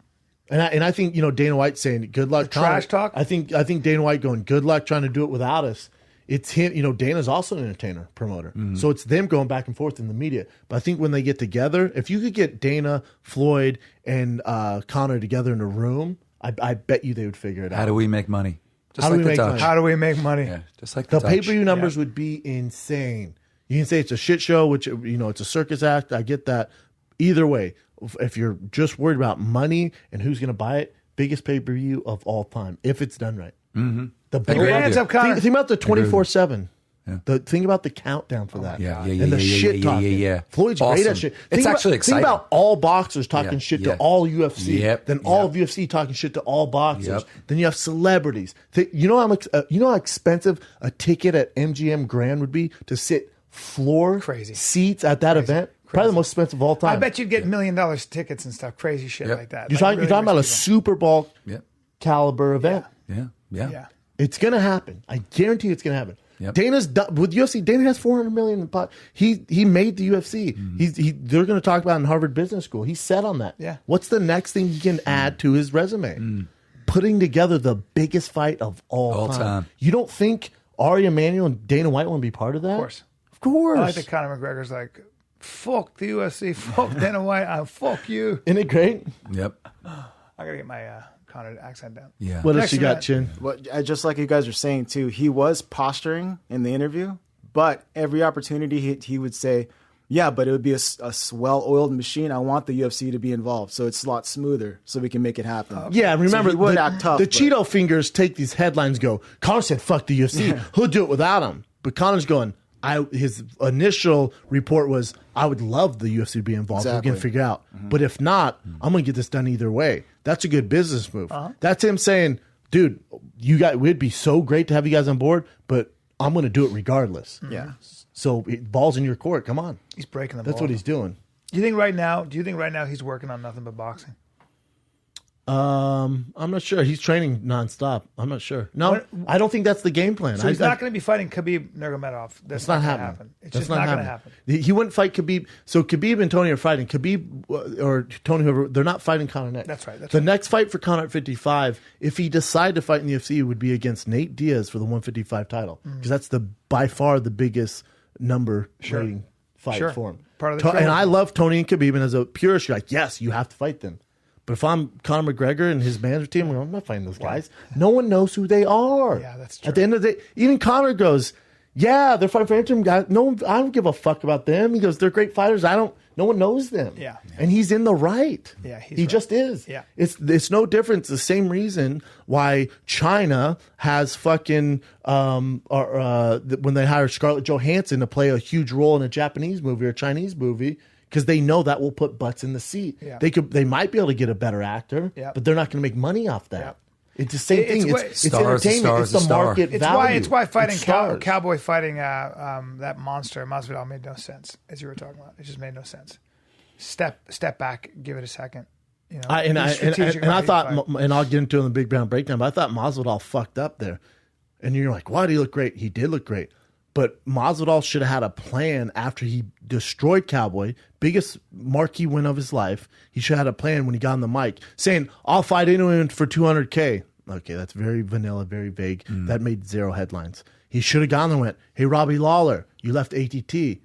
And I think Dana White saying good luck. Trash talk. I think Dana White going good luck trying to do it without us. It's him. Dana's also an entertainer, promoter. So it's them going back and forth in the media. But I think when they get together, if you could get Dana, Floyd, and Conor together in a room, I bet you they would figure it out. How do we make money? Just How do like we the make Dutch. money? How do we make money? Yeah, just like The the pay Dutch. per view numbers would be insane. You can say it's a shit show, which it's a circus act. I get that. Either way, if you're just worried about money and who's going to buy it, biggest pay per view of all time if it's done right. Mm-hmm. The Agree with Hands you. up, Conor. think about the 24/7. Yeah. Think about the countdown for that. Yeah, and the shit talking. yeah. Floyd's great Awesome. at shit. It's actually Think exciting. about all boxers talking Yeah, shit yeah. to all UFC. Yep, Then all yep. of UFC talking shit to all boxers. Yep. Then you have celebrities. You know how expensive a ticket at MGM Grand would be to sit floor Crazy. seats at that event? Probably the most expensive of all time. I bet you'd get $1 million tickets and stuff, crazy shit Yep. like that. You're Like, talking about a rich Super Bowl Yep. caliber event. Yeah. Yeah. people. Yeah. It's going to happen. I guarantee it's going to happen. Yep. Dana's done, with UFC. Dana has $400 million in the pot. He made the UFC. They're going to talk about it in Harvard Business School. He's set on that. Yeah. What's the next thing he can add to his resume? Putting together the biggest fight of all time. You don't think Ari Emanuel and Dana White want to be part of that? Of course. Of course. I like that Conor McGregor's like, fuck the UFC, fuck Dana White, fuck you. Isn't it great? Yep. I gotta get my Conor accent down. Yeah. What else Next you got, event. Chin? Well, just like you guys were saying too, he was posturing in the interview, but every opportunity he would say, yeah, but it would be a well-oiled machine. I want the UFC to be involved, so it's a lot smoother, so we can make it happen. Yeah, remember, So he would the, act tough, the but- Cheeto fingers take these headlines, go, Conor said, fuck the UFC. He'll do it without him. But Conor's going, his initial report was, I would love the UFC to be involved. So we Exactly. can figure out. But if not, I'm going to get this done either way. That's a good business move. That's him saying, dude, it'd be so great to have you guys on board, but I'm going to do it regardless. Yeah. So ball's in your court. Come on. He's breaking the That's ball. what he's doing. Do you think right now he's working on nothing but boxing? I'm not sure. He's training nonstop. I'm not sure. No, I don't think that's the game plan. So he's not going to be fighting Khabib Nurmagomedov. That's It's not gonna happening. happen. It's That's just not going to happening. happen. He wouldn't fight Khabib. So Khabib and Tony are fighting. Khabib or Tony, whoever, they're not fighting Conor next. That's right, that's the right. next fight for Conor at 55, if he decided to fight in the UFC, would be against Nate Diaz for the 155 title. Because that's by far the biggest number rating fight Sure. for him. Part of the And trilogy. I love Tony and Khabib, and as a purist, you're like, yes, you have to fight them. But if I'm Conor McGregor and his management team, I'm not fighting those guys. No one knows who they are. Yeah, that's true. At the end of the day, even Conor goes, yeah, they're fighting for interim guys. No, I don't give a fuck about them. He goes, they're great fighters. No one knows them. Yeah. And he's in the right. Yeah, he's he right. just is. Yeah. It's no different. It's the same reason why China has fucking when they hire Scarlett Johansson to play a huge role in a Japanese movie or a Chinese movie, because they know that will put butts in the seat. Yeah. They might be able to get a better actor, Yeah. but they're not going to make money off that. Yeah. It's the same It's thing. what- It's Stars, entertainment. stars, It's the star. market It's value. why fighting It's stars. cowboy fighting that monster Masvidal made no sense, as you were talking about. It just made no sense. Step back, give it a second. You know, And be I strategic about thought, how you fight. and I'll get into it in the big brown breakdown, but I thought Masvidal fucked up there. And you're like, why did he look great? He did look great. But Masvidal should have had a plan after he destroyed Cowboy, biggest marquee win of his life. He should have had a plan when he got on the mic, saying, "I'll fight anyone for $200K." Okay, that's very vanilla, very vague. That made 0 headlines. He should have gone there and went, "Hey, Robbie Lawler, you left ATT.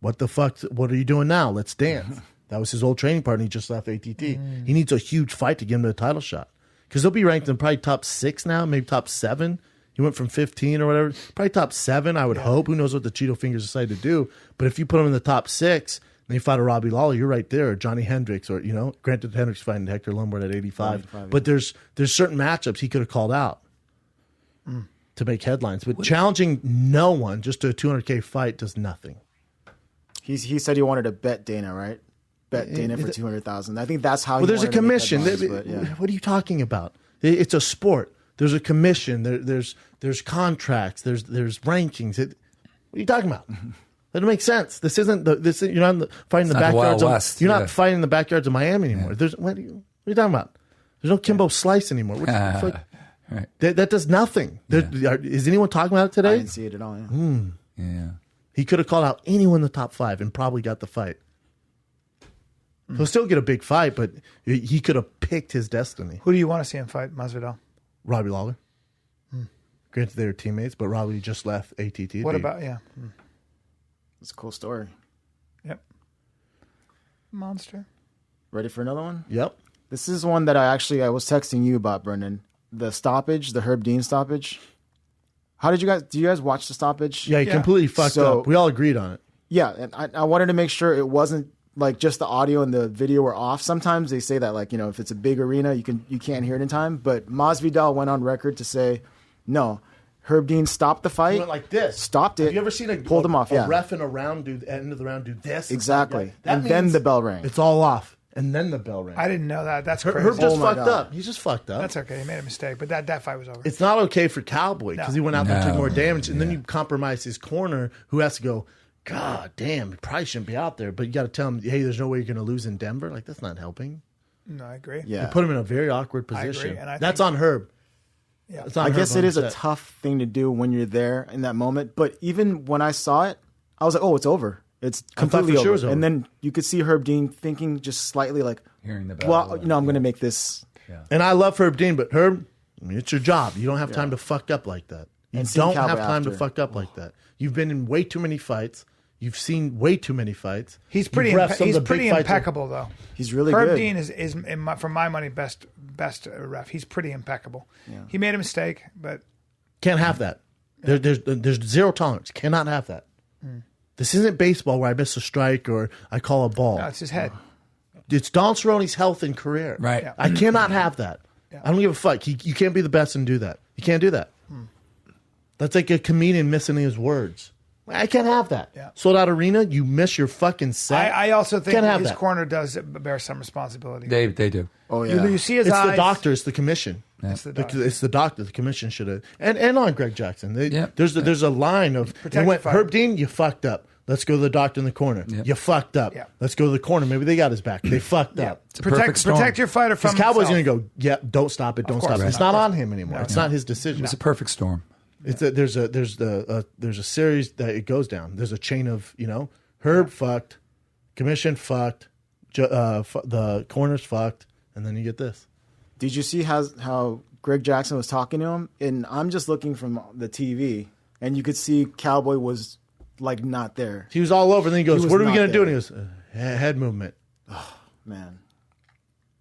What the fuck? What are you doing now? Let's dance." That was his old training partner. He just left ATT. He needs a huge fight to get him to the title shot. Because he'll be ranked in probably top 6 now, maybe top 7. He went from 15 or whatever. Probably top 7, I would hope. Who knows what the Cheeto Fingers decide to do. But if you put him in the top 6, and you fight a Robbie Lawler, you're right there. Or Johnny Hendricks, or, granted Hendricks fighting Hector Lombard at 85. But there's certain matchups he could have called out to make headlines. But challenging no one just to a $200K fight does nothing. He said he wanted to bet Dana, right? Bet Dana for $200,000. I think that's how. Well, there's a commission. What are you talking about? It's a sport. There's a commission. There's contracts. There's rankings. What are you talking about? That doesn't make sense. This isn't you're not fighting the backyards. You're not fighting the backyards of Miami anymore. What are you talking about? There's no Kimbo Slice anymore. Right. That does nothing. Is anyone talking about it today? I didn't see it at all. Yeah. He could have called out anyone in the top 5 and probably got the fight. He'll still get a big fight, but he could have picked his destiny. Who do you want to see him fight, Masvidal? Robbie Lawler. Granted, they were teammates, but Robbie just left ATT. What about, It's a cool story. Yep. Monster. Ready for another one? Yep. This is one that I was texting you about, Brendan. The stoppage, the Herb Dean stoppage. Do you guys watch the stoppage? Yeah, he completely fucked up. We all agreed on it. Yeah, and I wanted to make sure it wasn't like just the audio and the video were off. Sometimes they say that, like, if it's a big arena, you can't hear it in time. But Masvidal went on record to say, no, Herb Dean stopped the fight. He went like this. Stopped it. Have you ever seen pulled him off? A ref in a round end of the round do this? Exactly. And then the bell rang. It's all off. And then the bell rang. I didn't know that. That's crazy. Herb just fucked up. He's just fucked up. That's okay. He made a mistake, but that fight was over. It's not okay for Cowboy because he went out there and took more damage, and then you compromise his corner, who has to go, God damn, he probably shouldn't be out there. But you got to tell him, hey, there's no way you're going to lose in Denver. Like, that's not helping. No, I agree. Yeah. You put him in a very awkward position. I agree. That's on Herb. Yeah. I guess it is a tough thing to do when you're there in that moment. But even when I saw it, I was like, oh, it's over. It's completely over. Sure. And then you could see Herb Dean thinking just slightly like, hearing the bell. well, I'm going to make this. Yeah. And I love Herb Dean, but Herb, it's your job. You don't have time to fuck up like that. You don't have time to fuck up like that. You've been in way too many fights. You've seen way too many fights. He's pretty impeccable, though. He's really Herb good. Dean is for my money, best ref. He's pretty impeccable. Yeah. He made a mistake, but can't have that. There's zero tolerance. Cannot have that. This isn't baseball where I miss a strike or I call a ball. No, it's his head. It's Don Cerrone's health and career. Right. Yeah. I cannot have that. Yeah. I don't give a fuck. You can't be the best and do that. You can't do that. That's like a comedian missing his words. I can't have that. Yeah. Sold out arena, you miss your fucking set. I also think his corner does bear some responsibility. They do. Oh, yeah. You see his eyes. It's the doctor. It's the commission. Yeah. It's the doctor. It's the doctor. The commission should have. And on Greg Jackson. There's a line of, Herb Dean, you fucked up. Let's go to the doctor in the corner. Yep. You fucked up. Yep. Let's go to the corner. Maybe they got his back. They fucked up. Protect your fighter from himself. Cowboy's going to go, don't stop it. Don't stop it. It's not on him anymore. It's not his decision. It's a perfect storm. There's a series that it goes down. There's a chain of, Herb fucked, commission fucked, the corners fucked, and then you get this. Did you see how Greg Jackson was talking to him? And I'm just looking from the TV, and you could see Cowboy was like not there. He was all over, and then he goes, "What are we going to do?" And he goes, "Head movement." Oh man.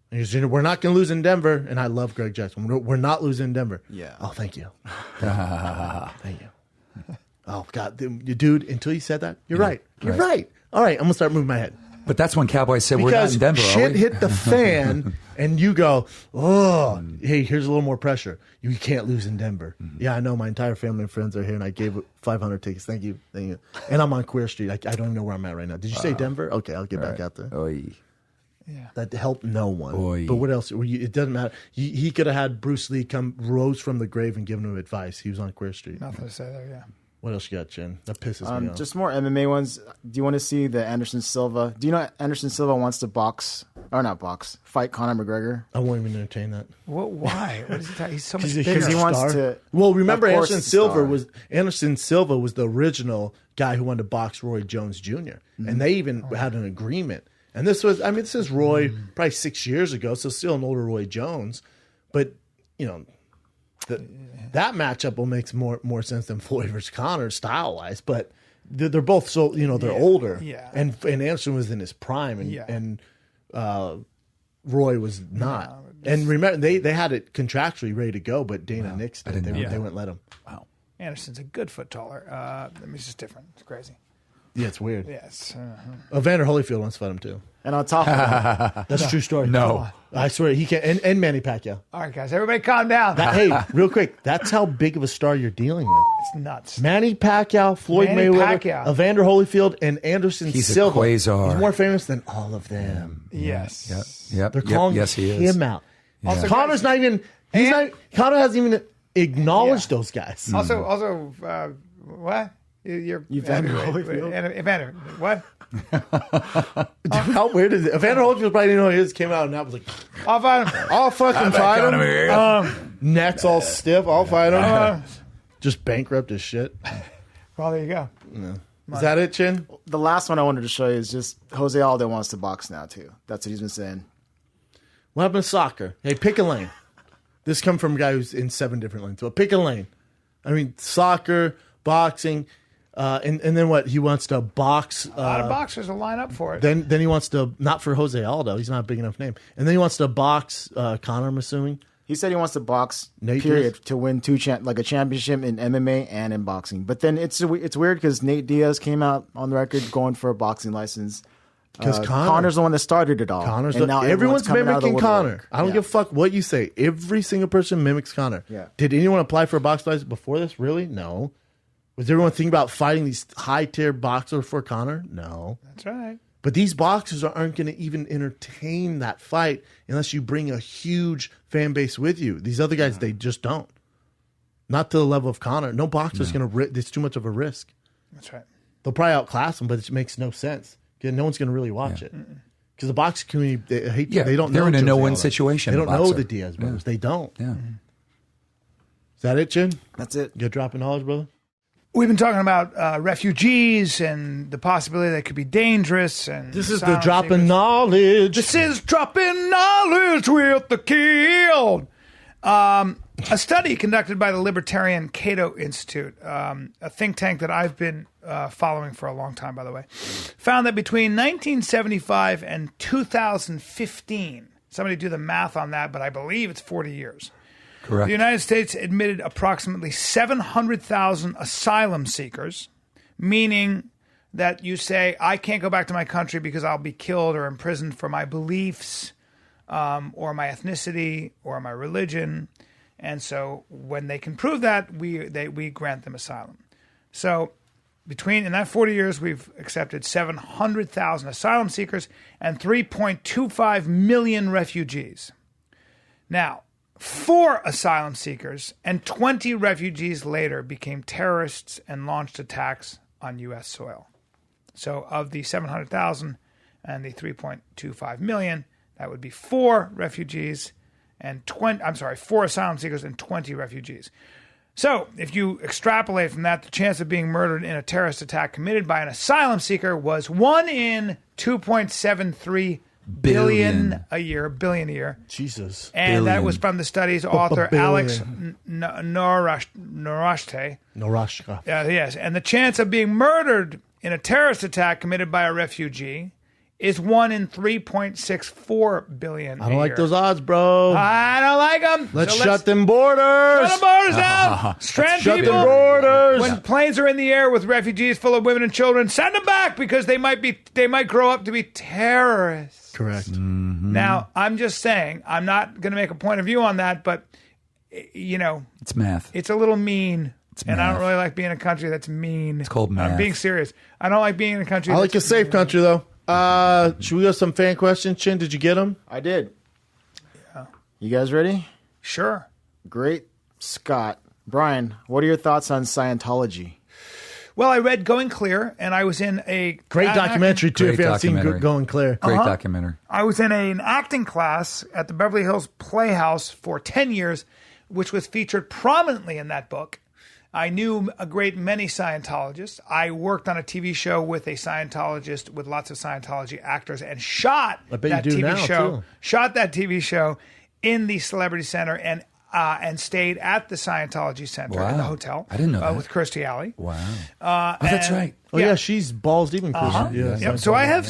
And he's, we're not going to lose in Denver, and I love Greg Jackson. We're not losing in Denver. Yeah. Oh, thank you. Thank you. Oh God, dude! Until you said that, you're right. You're right. All right, I'm gonna start moving my head. But that's when Cowboys said we're not in Denver. Shit hit the fan, and you go, oh, hey, here's a little more pressure. You can't lose in Denver. Mm-hmm. Yeah, I know. My entire family and friends are here, and I gave 500 tickets. Thank you. And I'm on Queer Street. I don't even know where I'm at right now. Did you say Denver? Okay, I'll get back out there. Oy. Yeah. That helped no one. Oy. But what else? It doesn't matter. He could have had Bruce Lee rose from the grave and given him advice. He was on Queer Street. Nothing to say there, yeah. What else you got, Jen? That pisses me off. Just more MMA ones. Do you want to see the Anderson Silva? Do you know Anderson Silva wants to fight Conor McGregor? I won't even entertain that. What? Why? What is he talking? He's so much bigger. Because he wants to. Well, remember Of course Anderson Silva was the original guy who wanted to box Roy Jones Jr. And they even had an agreement. And this is Roy probably 6 years ago, so still an older Roy Jones. But, that matchup will make more sense than Floyd versus Conor style-wise. But they're both so, they're older. Yeah. And Anderson was in his prime, and Roy was not. And remember, they had it contractually ready to go, but Dana nixed it. They wouldn't let him. Wow. Anderson's a good foot taller. It's just different. It's crazy. Yeah, it's weird. Yes. Evander Holyfield wants to fight him too. And on top of that, That's a true story. No. I swear he can. And Manny Pacquiao. All right, guys, everybody calm down. Hey, real quick, that's how big of a star you're dealing with. It's nuts. Manny Pacquiao, Floyd Manny Mayweather, Pacquiao. Evander Holyfield, and Anderson He's a Silva. quasar. He's more famous than all of them. Yes. Yep. They're calling yes, he is. him out. Also, Connor's not even. Connor hasn't even acknowledged those guys. Also, what? You're Evander wait, Holyfield? Evander, what? Dude, how weird is it? Evander Holyfield probably didn't know who his came out and I was like, I'll fight him. I'll fucking fight him. here. Neck's all stiff. I'll fight him. Just bankrupt as shit. Well, there you go. Is that it, Chin? the last one I wanted to show you is just Jose Aldo wants to box now too. That's what he's been saying. What happened to soccer? Hey, pick a lane. This come from a guy who's in 7 different lanes. So pick a lane. I mean, soccer, boxing, and then what? He wants to box. A lot of boxers will line up for it. Then he wants to, not for Jose Aldo. He's not a big enough name. And then he wants to box Conor, I'm assuming. He said he wants to box, Nate period, Diaz? to win a championship in MMA and in boxing. But then it's weird because Nate Diaz came out on the record going for a boxing license. Because Conor's the one that started it all. Connor's and now everyone's coming out of the mimicking Conor. woodwork. I don't give a fuck what you say. Every single person mimics Conor. Yeah. Did anyone apply for a box license before this? Really? No. Was everyone thinking about fighting these high-tier boxers for Conor? No. That's right. But these boxers aren't going to even entertain that fight unless you bring a huge fan base with you. These other guys, they just don't. Not to the level of Conor. No boxer's going to. It's too much of a risk. That's right. They'll probably outclass him, but it makes no sense. No one's going to really watch it. Because the boxing community, they don't know. They're in a Jose no-win Aldo. situation. They don't know boxer. the Diaz brothers. They don't. Yeah. Is that it, Chin? That's it. You got dropping knowledge, brother? We've been talking about refugees and the possibility they could be dangerous. And This is the asylum dropping seekers. knowledge. This is dropping knowledge with the killed. A study conducted by the Libertarian Cato Institute, a think tank that I've been following for a long time, by the way, found that between 1975 and 2015, somebody do the math on that, but I believe it's 40 years. Correct. The United States admitted approximately 700,000 asylum seekers, meaning that you say, I can't go back to my country because I'll be killed or imprisoned for my beliefs or my ethnicity or my religion. And so when they can prove that, we grant them asylum. So in that 40 years, we've accepted 700,000 asylum seekers and 3.25 million refugees. Now, 4 asylum seekers and 20 refugees later became terrorists and launched attacks on U.S. soil. So of the 700,000 and the 3.25 million, that would be 4 refugees and 4 asylum seekers and 20 refugees. So if you extrapolate from that, the chance of being murdered in a terrorist attack committed by an asylum seeker was 1 in 2.73 billion a year. Jesus. And that was from the study's author, Alex Norashte. Norashka. Yes. And the chance of being murdered in a terrorist attack committed by a refugee is 1 in 3.64 billion. I don't like those odds, bro. I don't like them. Let's shut them borders. Shut the borders down. Strand Shut people. them borders. When planes are in the air with refugees full of women and children, send them back because they might grow up to be terrorists. Correct. Now, I'm just saying, I'm not going to make a point of view on that, but, It's math. it's a little mean. And I don't math. really like being in a country that's mean. It's called math. I'm being serious. I don't like being in a country I like a that's safe country, though. Should we go some fan questions, Chin? Did you get them? I did. Yeah. You guys ready? Sure. Great Scott. Bryan, what are your thoughts on Scientology? Well, I read Going Clear, and I was in a Great documentary, too, Great if you haven't seen documentary. Going Clear. Great documentary. I was in an acting class at the Beverly Hills Playhouse for 10 years, which was featured prominently in that book. I knew a great many Scientologists. I worked on a TV show with a Scientologist with lots of Scientology actors and shot I bet that you do TV now, show. too. Shot that TV show in the Celebrity Center and stayed at the Scientology Center in the Wow. hotel. I didn't know that. With Kirstie Alley. Wow. That's right. Oh, yeah, she's balls deep in Christian. Yeah. Yep. So I have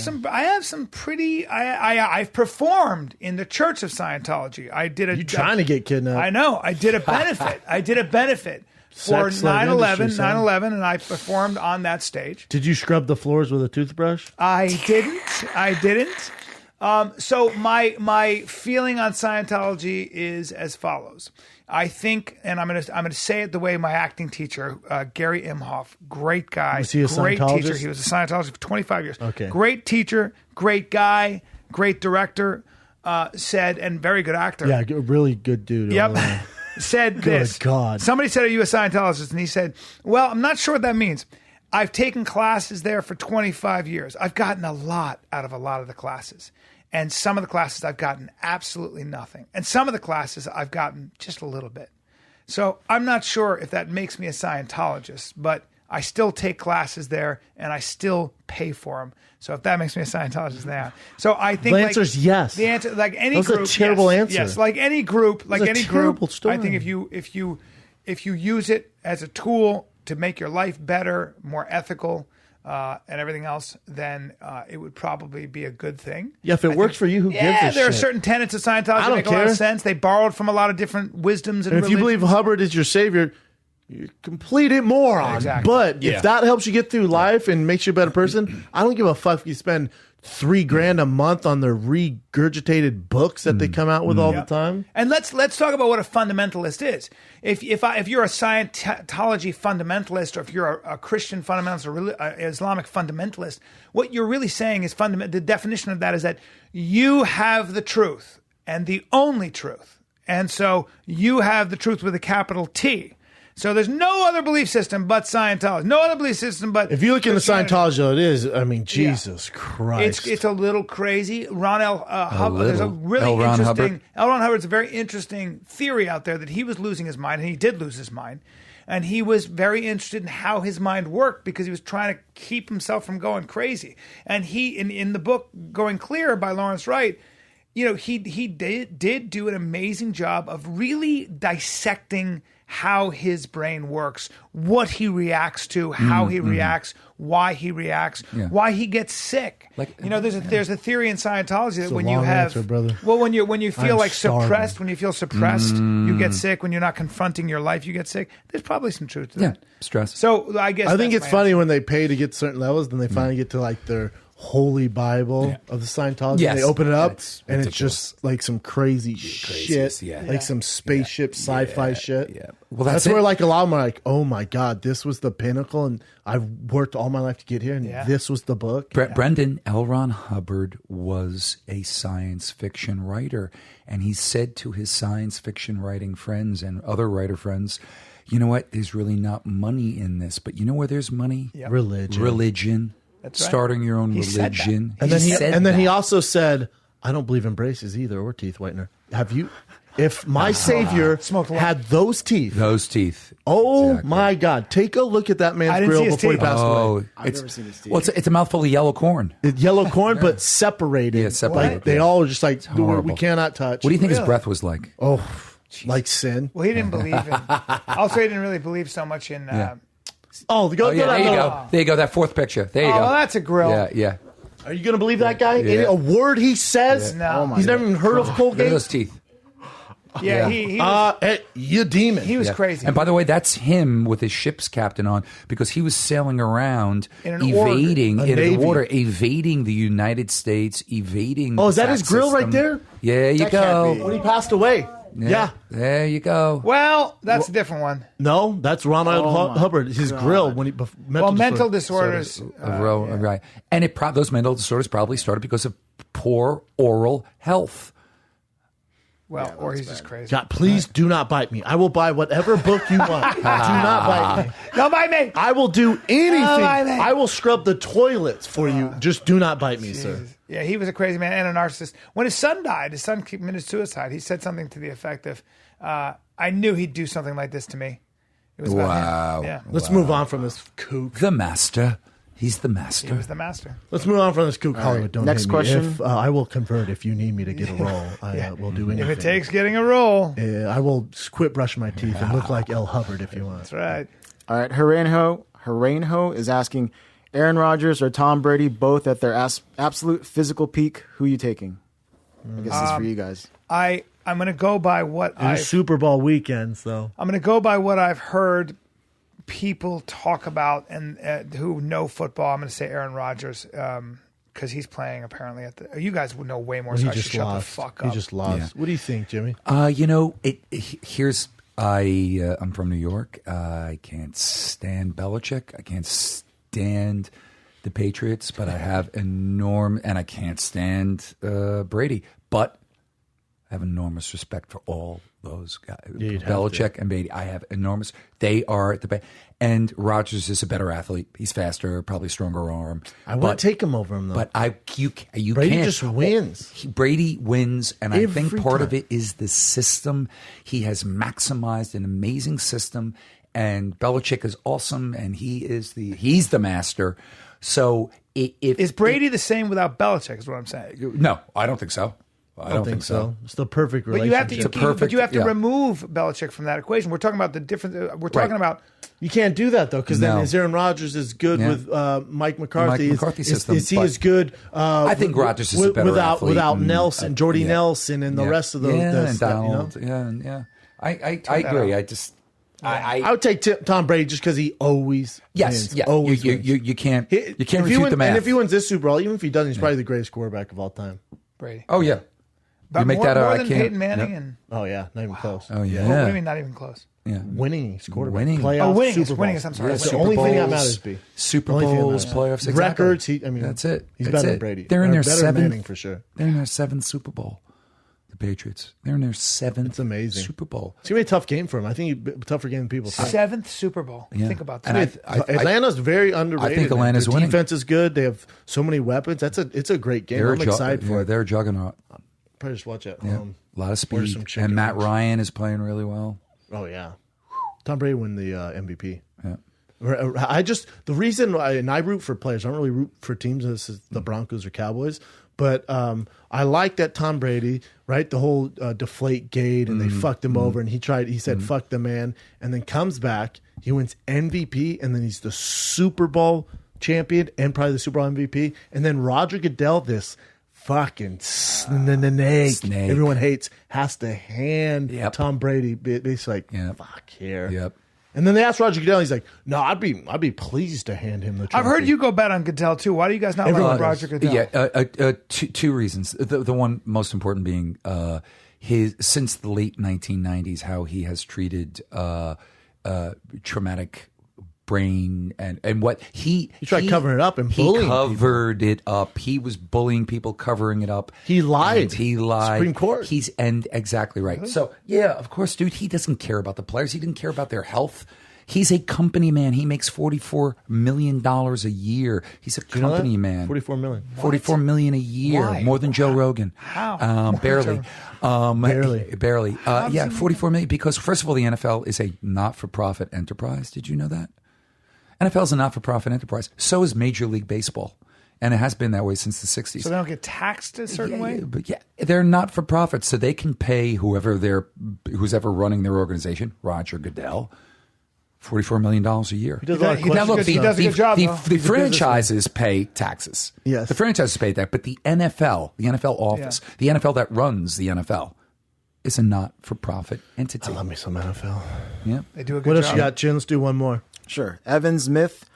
some pretty. I've performed in the Church of Scientology. I did a. You trying to get kidnapped. I know. I did a benefit. For Sex slave 9/11, industry, son. 9/11, and I performed on that stage. Did you scrub the floors with a toothbrush? I didn't. So my feeling on Scientology is as follows. I think, and I'm gonna say it the way my acting teacher, Gary Imhoff, great guy, Was he a great Scientologist? teacher. He was a Scientologist for 25 years. Okay. Great teacher, great guy, great director, said, and very good actor. Yeah, really good dude. Yep. Oh, Said Good this. God. Somebody said, "Are you a Scientologist?" And he said, "Well, I'm not sure what that means. I've taken classes there for 25 years. I've gotten a lot out of a lot of the classes. And some of the classes I've gotten absolutely nothing. And some of the classes I've gotten just a little bit. So I'm not sure if that makes me a Scientologist, but I still take classes there and I still pay for them. So if that makes me a Scientologist, now. So I think The answer's yes. The answer, like any That was a group, terrible yes, answer. Yes, like any group, a terrible story. I think if you use it as a tool to make your life better, more ethical, and everything else, then it would probably be a good thing. Yeah, if it works for you, who gives a Yeah, there are shit? certain tenets of Scientology I that don't make a lot of care. sense. They borrowed from a lot of different wisdoms and And if you religions. believe Hubbard is your savior, you're a complete moron. Exactly. But if that helps you get through life and makes you a better person, I don't give a fuck if you spend $3,000 a month on the regurgitated books that they come out with all the time. And let's talk about what a fundamentalist is. If you're a Scientology fundamentalist, or if you're a Christian fundamentalist or Islamic fundamentalist, what you're really saying is the definition of that is that you have the truth and the only truth, and so you have the truth with a capital T. So there's no other belief system but Scientology. No other belief system but If you look into Christianity. Scientology, though, it is, I mean, Jesus Christ. It's a little crazy. Ron L. Hubbard. There's a really L. Ron interesting. Hubbard. L. Ron Hubbard's a very interesting theory out there that he was losing his mind, and he did lose his mind, and he was very interested in how his mind worked because he was trying to keep himself from going crazy. And he, in the book Going Clear by Lawrence Wright, he did do an amazing job of really dissecting how his brain works, what he reacts to, how he reacts, why he reacts, why he gets sick. There's a theory in Scientology that a when you long have answer, brother. well, when you feel I'm like starving. suppressed, you get sick. When you're not confronting your life, you get sick. There's probably some truth to that. Stress. So I guess I think that's it's my funny answer. when they pay to get certain levels, then they finally get to like their holy Bible of the Scientology. Yes. They open it up, That's and it's ridiculous. just like some crazy shit, like some spaceship sci-fi shit. Yeah. Well, that's that's where it. like a lot of them are like, oh my God, this was the pinnacle, and I've worked all my life to get here, and this was the book. Brendan, L. Ron Hubbard was a science fiction writer, and he said to his science fiction writing friends and other writer friends, you know what, there's really not money in this, but you know where there's money? Religion. That's right. Starting your own He said that. religion. And then said he that. also said, I don't believe in braces either or teeth whitener. Have you? If my savior Smoked a lot. had those teeth, oh Exactly. my God, take a look at that I man's didn't see grill his before he teeth. passed away. Oh, I've never seen his teeth. well, it's a mouthful of yellow corn. It's yellow corn, but separated. Yeah, separated, Like, they yeah. all were just like, we horrible. cannot touch. What do you think his Really? breath was like? Oh, like sin. Well, he didn't believe in. Also, he didn't really believe so much in. Oh, Oh, yeah, there you go. There you go. That fourth picture. There you Oh, go. well, that's a grill. Yeah. Are you going to believe that guy? Yeah. A word he says? No. Oh, my He's never even heard of Look at Colgate? those teeth. Yeah, he was, You demon. he was Yeah. crazy. And by the way, that's him with his ship's captain on because he was sailing around, In an evading A in the navy. water, evading the United States, evading. Oh, is the that his tax grill right system. there? Yeah, you That can't be. go. When he passed away. Yeah. There you go. well, that's a different one. No, that's Ronald my Hubbard. His God. grill when he Mental disorders. Right. And those mental disorders probably started because of poor oral health. Well, or he's just crazy. God, please do not bite me. I will buy whatever book you want. Do not bite me. Don't bite me. I will do anything. bite me. I will scrub the toilets for you. Just do not bite me, sir. Yeah, he was a crazy man and a narcissist. When his son died, his son committed suicide. He said something to the effect of, I knew he'd do something like this to me. It was about him. Yeah. Let's move on from this kook. The master. He's the master. He was the master. Let's move on from this kook. Hollywood, don't Next hate me. question. If, I will convert if you need me to get a role. I will do anything. If it takes getting a role. I will quit brushing my teeth and look like El Hubbard if you want. That's right. All right, Haranho is asking, Aaron Rodgers or Tom Brady, both at their absolute physical peak, who you taking? I guess this is for you guys. I'm going to go by what It's Super Bowl weekend, so. I'm going to go by what I've heard people talk about and who know football. I'm going to say Aaron Rodgers because he's playing apparently at the. You guys would know way more. So I should shut the fuck up. He just lost. Yeah. What do you think, Jimmy? Here's I'm from New York. I can't stand Belichick. I can't stand the Patriots, but I have and I can't stand Brady, but I have enormous respect for all those guys. Belichick and Brady. I have enormous. They are at the best. And Rodgers is a better athlete. He's faster, probably stronger arm. I want to take him over him, though. But you Brady can't. Just wins. Brady wins, and I think part time. of it is the system. He has maximized an amazing system, and Belichick is awesome, and he's the master. So is Brady the same without Belichick? Is what I'm saying. No, I don't think so. I don't think so. It's the perfect relationship. But you have to remove Belichick from that equation. We're talking about the different. We're talking about. You can't do that though, because then is Aaron Rodgers as good with Mike McCarthy? System, is he as good? I think Rodgers is a better athlete without Nelson, Jordy Nelson, and the rest of those. And Donald. I agree. I would take Tom Brady just because he always wins. Yeah. Always you can't refute the math. And if he wins this Super Bowl, even if he doesn't, he's probably the greatest quarterback of all time. Brady. Oh yeah. But you make more than Peyton Manning and not even close. Oh yeah. What do you mean not even close? Yeah. Winning, quarterback, winning, playoffs, winning, Super Bowls. I'm sorry. That's the only thing that matters. Super Bowls, playoffs, exactly. Records. That's it. He's better than Brady. They're in their seventh. Manning for sure. They're in their seventh Super Bowl. The Patriots. They're in their seventh. It's amazing. Super Bowl. It's gonna be a tough game for him. I think a tougher game than people think. Seventh Super Bowl. Yeah. Think about that. And Atlanta's very underrated. I think Atlanta's winning. Defense is good. They have so many weapons. It's a great game. I'm excited for it. They're a juggernaut. Probably just watch it. A lot of speed. And Matt Ryan is playing really well. Oh yeah. Tom Brady won the MVP. Yeah. The reason I root for players. I don't really root for teams. This is the Broncos or Cowboys. But I like that Tom Brady, right? The whole deflate gate and they fucked him over and he said, fuck the man. And then comes back, he wins MVP and then he's the Super Bowl champion and probably the Super Bowl MVP. And then Roger Goodell, this fucking snake everyone hates, has to hand Tom Brady. It's like, fuck here. Yep. And then they asked Roger Goodell. He's like, "No, I'd be pleased to hand him the trophy." I've heard you go bet on Goodell too. Why do you guys not like Roger Goodell? Yeah, two reasons. The one most important being his since the late 1990s, how he has treated traumatic brain and what he tried covering it up and bullying. He covered it up. He was bullying people, covering it up. He lied. Supreme Court. And exactly right. Really? So yeah, of course, dude. He doesn't care about the players. He didn't care about their health. He's a company man. He makes $44 million a year. He's a company man. $44 million. $44 million a year. Why? More than Joe Rogan. How? Barely. Barely. Yeah, $44 million. Because first of all, the NFL is a not-for-profit enterprise. Did you know that? NFL is a not-for-profit enterprise. So is Major League Baseball. And it has been that way since the 60s. So they don't get taxed a certain way? But they're not-for-profit. So they can pay who's ever running their organization, Roger Goodell, $44 million a year. He does a good job. The franchises pay taxes. Yes. The franchises pay that. But the NFL office, the NFL that runs the NFL, is a not-for-profit entity. I love me some NFL. Yeah. They do a good job. What else you got, Chin? Let's do one more. Sure. Evan Smith,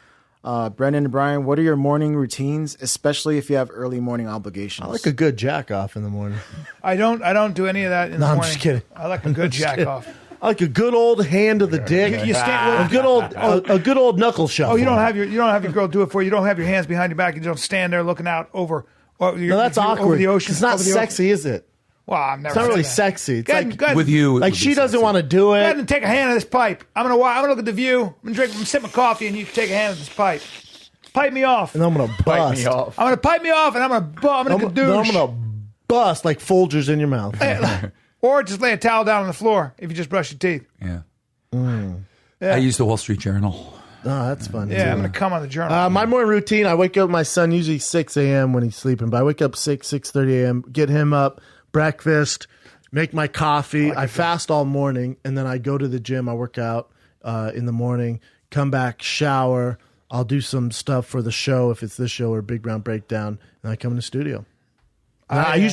Brendan and Bryan, what are your morning routines, especially if you have early morning obligations? I like a good jack off in the morning. I don't do any of that in the morning. I'm just kidding. I like a good jack off. I like a good old hand of the dick. You stand a good old knuckle shuffle. Oh, you don't have your girl do it for you. You don't have your hands behind your back. You don't stand there looking out over. No, that's awkward. Over the ocean. It's not sexy, is it? Well, I've never. It's not said really that. sexy. It's Go ahead, like go ahead. With you, it like would she be doesn't sexy. want to do Go ahead it. and take a hand of this pipe. I'm gonna look at the view. I'm gonna sip my coffee, and you can take a hand of this pipe. Pipe me off. And I'm gonna bust. I'm gonna pipe me off, and I'm gonna I'm gonna bust like Folgers in your mouth. Or just lay a towel down on the floor if you just brush your teeth. Yeah. Mm. I use the Wall Street Journal. Oh, that's fun. Yeah, too. I'm gonna come on the journal. My morning routine, I wake up my son usually 6 a.m. when he's sleeping, but I wake up 6:30 a.m., get him up, breakfast, make my coffee. I fast all morning, and then I go to the gym. I work out in the morning, come back, shower. I'll do some stuff for the show if it's this show or Big Brown Breakdown, and I come in the studio. I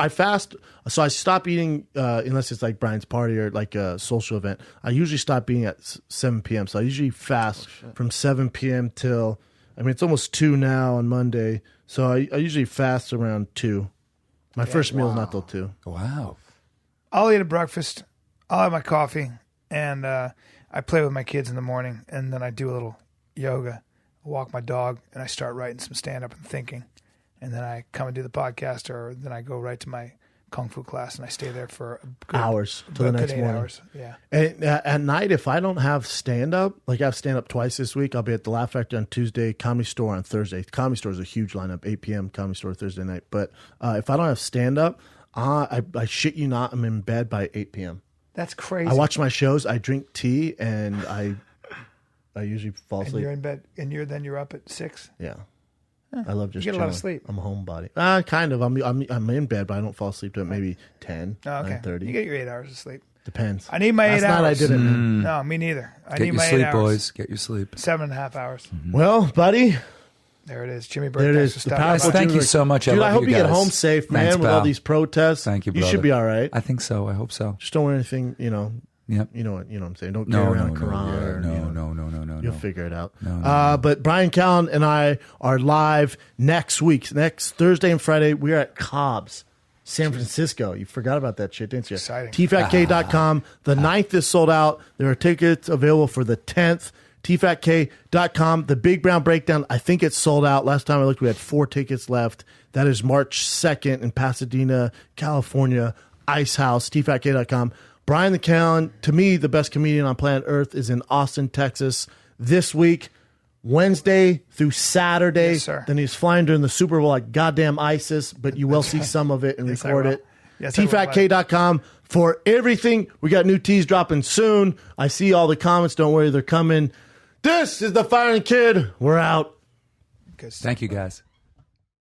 fast, so I stop eating unless it's like Brian's party or like a social event. I usually stop eating at 7 p.m. So I usually fast from 7 p.m. till, it's almost 2 now on Monday. So I usually fast around 2. My first meal is not till 2. Wow. I'll eat a breakfast. I'll have my coffee, and I play with my kids in the morning, and then I do a little yoga, walk my dog, and I start writing some stand-up and thinking. And then I come and do the podcast, or then I go right to my kung fu class, and I stay there for hours till the next 8 morning. Hours. Yeah. And at night, if I don't have stand up, like I have stand up twice this week, I'll be at the Laugh Factory on Tuesday, Comedy Store on Thursday. Comedy Store is a huge lineup, 8 p.m. Comedy Store Thursday night. But if I don't have stand up, I shit you not, I'm in bed by 8 p.m. That's crazy. I watch my shows, I drink tea, and I usually fall asleep. And you're in bed, and you're up at 6. Yeah. I love just you get a lot of chilling. sleep. I'm a homebody. Kind of. I'm in bed, but I don't fall asleep to it. Maybe 10, Oh, okay. 9:30. You get your 8 hours of sleep. Depends. I need my 8 hours. Last night I didn't. man. No, me neither. I Get need your my 8 sleep, hours. boys. Get your sleep. 7.5 hours. Well, buddy, There it is. Jimmy there it Burke. is. The Guys, powerful thank Jimmy you Burke. so much. I Dude, love I hope you you get guys. home safe, man, Thanks, with all pal. these protests. Thank you, You brother. should be all right. I think so. I hope so. Just don't wear anything, Yep. You know what I'm saying. Don't carry around a Quran. No. You'll figure it out. No. But Brian Callen and I are live next week. Next Thursday and Friday, we're at Cobb's, San Francisco. You forgot about that shit, didn't you? Exciting. TFATK.com. The 9th is sold out. There are tickets available for the 10th. TFATK.com. The Big Brown Breakdown, I think it's sold out. Last time I looked, we had 4 tickets left. That is March 2nd in Pasadena, California. Ice House, TFATK.com. Brian the Callen, to me, the best comedian on planet Earth, is in Austin, Texas this week, Wednesday through Saturday. Yes, sir. Then he's flying during the Super Bowl like goddamn ISIS, but you will see some of it and Yes, I record will. it. Yes, I will. TFATK.com for everything. We got new teas dropping soon. I see all the comments. Don't worry, they're coming. This is the Firing Kid. We're out. Good stuff. Thank you, guys.